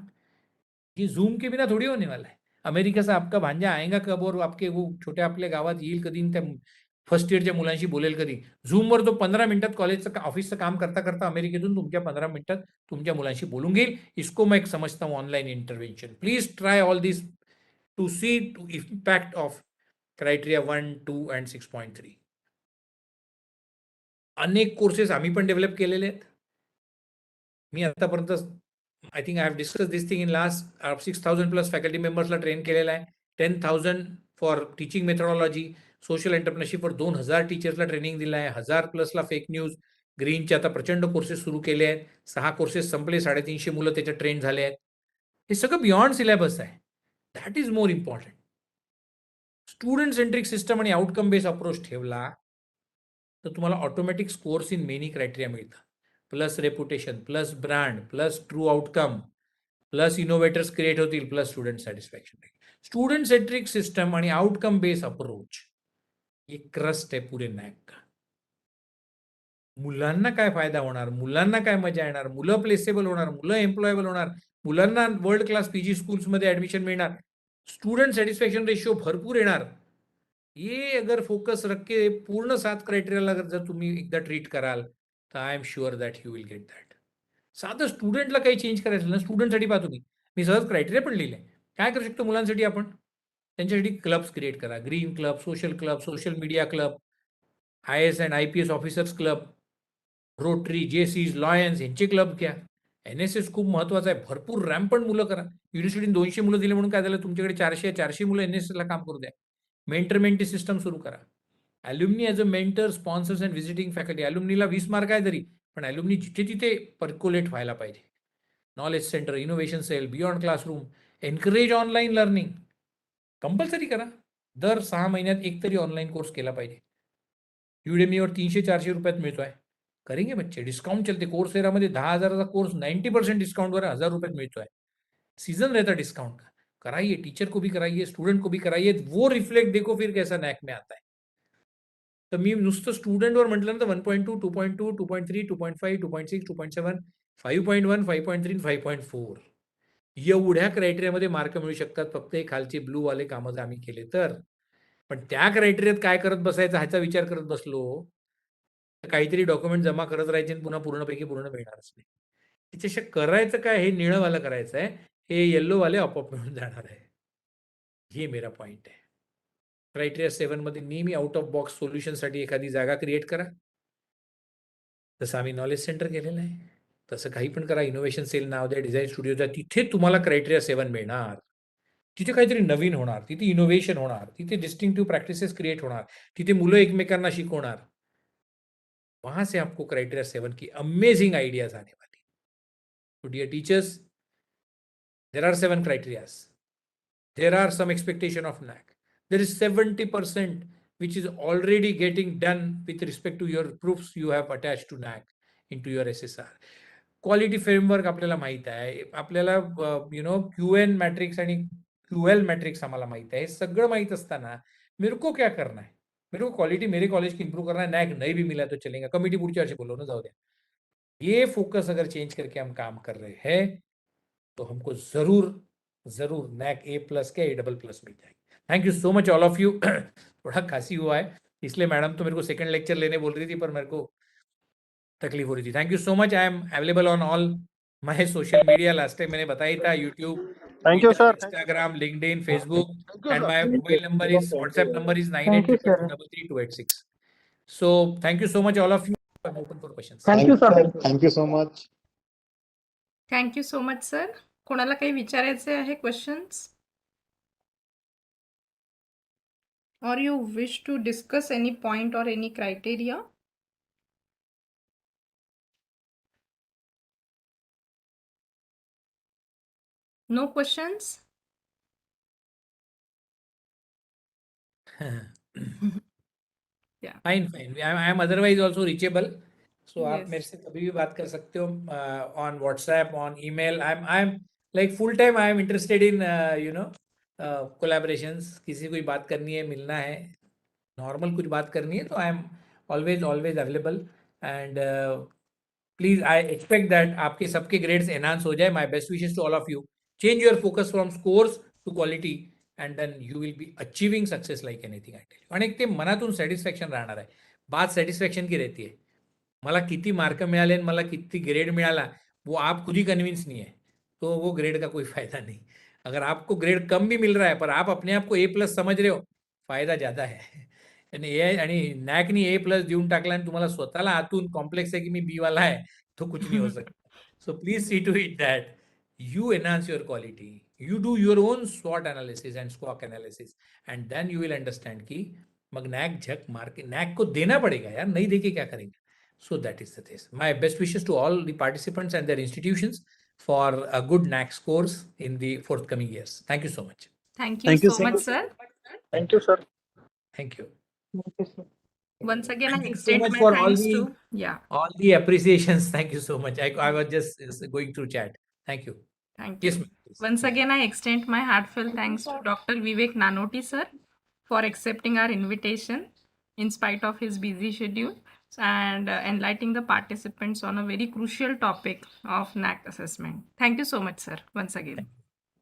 ये झूम के बिना थोडी होने वाला है. अमेरिका से आपका भांजा आएगा कब और आपके वो छोट्या आपल्या गावात येईल कधी, त्या फर्स्ट इयरच्या मुलांशी बोलेल कधी. झूमवर तो 15 मिनिटात कॉलेजचं ऑफिसचं काम करता करता अमेरिकेतून तुमच्या 15 मिनिटात तुमच्या मुलांशी बोलून घेईल. इसको मैं समझता हूँ online intervention. Please try all this to see to impact of criteria 1, 2 and 6.3. अनेक कोर्सेस आम्ही पण डेव्हलप केलेले आहेत. मी आतापर्यंत I think I have discuss this thing in last 6,000 plus faculty मेंबर्सला ट्रेन केलेला आहे. 10,000 फॉर टीचिंग मेथडॉलॉजी, सोशल एंटरप्रिनरशिपवर 2,000 टीचर्सला ट्रेनिंग दिलं आहे. 1,000 प्लसला फेक न्यूज, ग्रीनचे आता प्रचंड कोर्सेस सुरू केले आहेत. 6 कोर्सेस संपले, 350 मुलं त्याच्यात ट्रेन झाले आहेत. हे सगळं बियॉन्ड सिलेबस आहे. That is more important. Student centric system आणि आउटकम बेस अप्रोच ठेवला तर तुम्हाला automatic scores in many criteria मिळतात. Plus reputation, plus brand, plus true outcome, plus innovators create होतील, plus student satisfaction. Student centric system आणि आउटकम बेस अप्रोच हे क्रस्ट आहे पुरे नॅक का. मुलांना काय फायदा होणार, मुलांना काय मजा येणार, मुलं प्लेसेबल होणार, मुलं एम्प्लॉयबल होणार, मुलांना वर्ल्ड क्लास PG स्कूल्समध्ये ऍडमिशन मिळणार, स्टुडंट सॅटिस्फॅक्शन रेशिओ भरपूर येणार. ये अगर फोकस रख के पूर्ण 7 क्रायटेरियाला जर तुम्ही एकदा ट्रीट कराल तर I am sure that you will get that. साधं स्टुडंटला काही चेंज करायचं ना, स्टुडंटसाठी पाहा तुम्ही. मी सहज क्रायटेरिया पण लिहिले. काय करू शकतो मुलांसाठी आपण? त्यांच्यासाठी क्लब्स क्रिएट करा. Green club, social media club, IAS and IPS officers club, rotary, JCs, Lions यांचे क्लब घ्या. NSS खूप महत्वाचं आहे. भरपूर रॅम्पंट मुलं करा. युनिव्हर्सिटीने 200 मुलं दिले म्हणून काय झालं, तुमच्याकडे 400 मुलं NSSला काम करू द्या. मेंटर मेंटी सिस्टम सुरू करा. Alumni as a mentor, sponsors and visiting faculty. ॲल्युमिनीला 20 मार्क आहे तरी, पण ॲल्युमिनी जिथे तिथे पर्क्युलेट व्हायला पाहिजे. Knowledge centre, innovation cell, beyond classroom, encourage online learning. Compulsory करा. दर 6 महिन्यात एक तरी ऑनलाईन कोर्स केला पाहिजे. युडेमीवर 300-400 रुपयात मिळतोय. करेंगे बच्चे. डिस्काउंट चलते. कोर्स एरामध्ये 10,000चा कोर्स 90% डिस्काउंटवर 1,000 रुपयात मिळतोय. सीजन रहता डिस्काउंट का. कराइए, टीचर को भी कराइए, स्टूडेंट को भी कराइए. वो रिफ्लेक्ट देखो फिर कैसा नॅक में आता है. तर मी नुसतं स्टुडंटवर म्हटलं ना तर 1.2, 2.2, 2.3, 2.5, 2.6, 2.7, 5.1, 5.3, 5.4 एवढ्या क्रायटेरियामध्ये मार्क मिळू शकतात फक्त हे खालचे ब्लू वाले कामं जर आम्ही केले तर. पण त्या क्रायटेरियात काय करत बसायचा ह्याचा विचार करत बसलो तर काहीतरी डॉक्युमेंट जमा करत राहायचे आणि पुन्हा पूर्णपैकी पूर्ण मिळणारच नाही. त्याच्याशी करायचं काय, हे निळंवालं करायचं आहे, हे येल्लोवाले आपोआप मिळून जाणार आहे. हे मेरा पॉइंट आहे. क्रायटेरिया 7 मध्ये नेहमी आउट ऑफ बॉक्स सोल्युशनसाठी एखादी जागा क्रिएट करा. जसं आम्ही नॉलेज सेंटर केलेलं आहे तसं काही पण करा. इनोव्हेशन सेल नाव द्या, डिझाईन स्टुडिओ द्या. तिथे तुम्हाला क्रायटेरिया 7 मिळणार. तिथे काहीतरी नवीन होणार, तिथे इनोव्हेशन होणार, तिथे डिस्टिंक्टिव्ह प्रॅक्टिसेस क्रिएट होणार, तिथे मुलं एकमेकांना शिकवणार. वहां से आपको क्राइटेरिया 7 की अमेजिंग आइडियाज आने वाली. तो dear teachers, there are 7 criterias. There are some expectation of NAC. There is 70% which is already getting done with respect to your proofs you have attached to NAC into your SSR. Quality framework आपल्याला माहित आहे. आपल्याला QN मॅट्रिक्स आणि QL मॅट्रिक्स आम्हाला माहित आहे. सगळं माहित असताना मेरे को क्या करना है? मेरे को क्वालिटी मेरे कॉलेज की इंप्रूव करना है. NAC नहीं भी मिला तो चलेगा. कमिटी पुढच्या वर्षी बोलो ना, जाऊ द्या. ये फोकस अगर चेंज करके हम काम कर रहे हैं तो हमको जरूर NAC A+ के A++ मिल जाएगी. Thank you so much all of you. थोड़ा खांसी हुआ है इसलिए मैडम तो मेरे को सेकंड लेक्चर लेने बोल रही थी पर मेरे को तकलीफ हो रही थी. Thank you so much. I am available on all my social media. Last time मैंने बताया था, YouTube, Thank you, sir. Instagram, LinkedIn, Facebook, Thank you, and sir. my mobile number is WhatsApp number is Thank you, sir. 982233 So thank you so much, all of you. I'm open for questions. Thank you, sir. Thank you so much. Thank you so much sir. कोणाला काही विचारायचे आहे questions? Or you wish to discuss any point or any criteria? No questions? Yeah. Fine. I am otherwise also reachable. So आप Yes. मेरे से कभी भी बात कर सकते हो on WhatsApp, on email. I'm like full time. I am interested in collaborations. किसी कोई बात करनी है, मिलना है, normal कुछ बात करनी है, तो I am always available. And please, I expect that आपके सबके grades enhance हो जाए. My best wishes to all of you. Change your focus from scores to quality. And then you will be achieving success like anything I tell you. आणि ते मनातून सॅटिस्फॅक्शन राहणार आहे. बात सॅटिस्फॅक्शन की रहती है. मला किती मार्क मिळाले आणि मला किती ग्रेड मिळाला, वो आप खुद ही कन्विंस नहीं है, तो वो ग्रेड का कोई फायदा नहीं. अगर आपको ग्रेड कम भी मिल रहा है पर आप अपने आप को A+ समझ रहे हो, फायदा ज्यादा है. आणि नॅकनी A+ देऊन टाकला आणि तुम्हाला स्वतःला आतून कॉम्प्लेक्स आहे की मी B वाला आहे, तो कुछ नहीं हो सकता. So please see to it that you enhance your quality. You do your own SWOT analysis and SWOT analysis, and then you will understand कि मग नैक झक मार के नैक को देना पड़ेगा यार, नहीं देके क्या करेंगे. So that is the case. My best wishes to all the participants and their institutions for a good NAC scores in the forthcoming years. Thank you so much. Thank you Thank you, so much, sir. sir. Thank you, sir. Thank you. Once again, Thank I you so extend much my for all thanks the to all the appreciations. Thank you so much. I was just going through chat. Thank you. Thank Yes, you. ma'am. Please. Once Yeah. again, I extend my heartfelt thanks to Dr. Vivek Nanoti, sir, for accepting our invitation in spite of his busy schedule and enlightening the participants on a very crucial topic of NAC assessment. Thank you so much, sir, once again.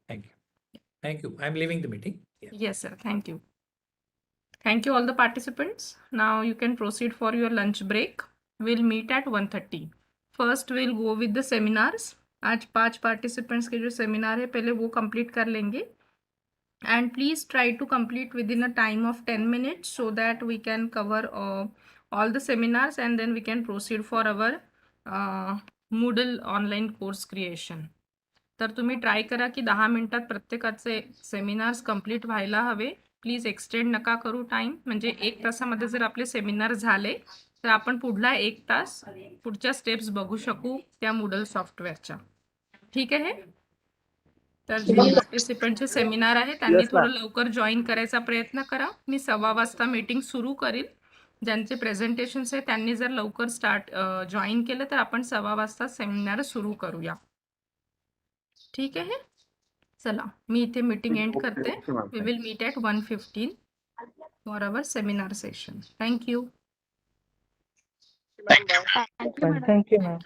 Thank you. Thank you. I'm leaving the meeting. Yeah. Yes, sir. Thank you. Thank you all the participants. Now you can proceed for your lunch break. We'll meet at 1:30. First we'll go with the seminars. आज 5 participants के जो सेमिनार है पहले वो कंप्लीट कर लेंगे. And please try to complete within a time of 10 minutes so that we can cover all the seminars and then we can proceed for our Moodle online course creation. तर तुम्ही ट्राय करा की 10 मिनिटात प्रत्येकाचे सेमिनार्स कंप्लीट व्हायला हवे. प्लीज एक्सटेंड नका करू टाइम. म्हणजे 1 तासामध्ये जर आपले सेमिनार झाले तर आपण पुढला 1 तास पुढच्या स्टेप्स बघू शकू त्या Moodle सॉफ्टवेअरच्या. ठीक आहे. तर जे पार्टिसिपंटचे सेमिनार आहे त्यांनी Yes, थोडं ma'am. लवकर जॉईन करायचा प्रयत्न करा. मी 1:15 वाजता मीटिंग सुरू करील. ज्यांचे प्रेझेंटेशन्स आहे त्यांनी जर लवकर जॉईन केलं तर आपण 1:15 वाजता सेमिनार सुरू करूया. ठीक आहे. चला मी इथे मीटिंग एंड करते. Okay, ma'am. We will meet at 1:15 for our seminar session. Thank you. Thank you, ma'am.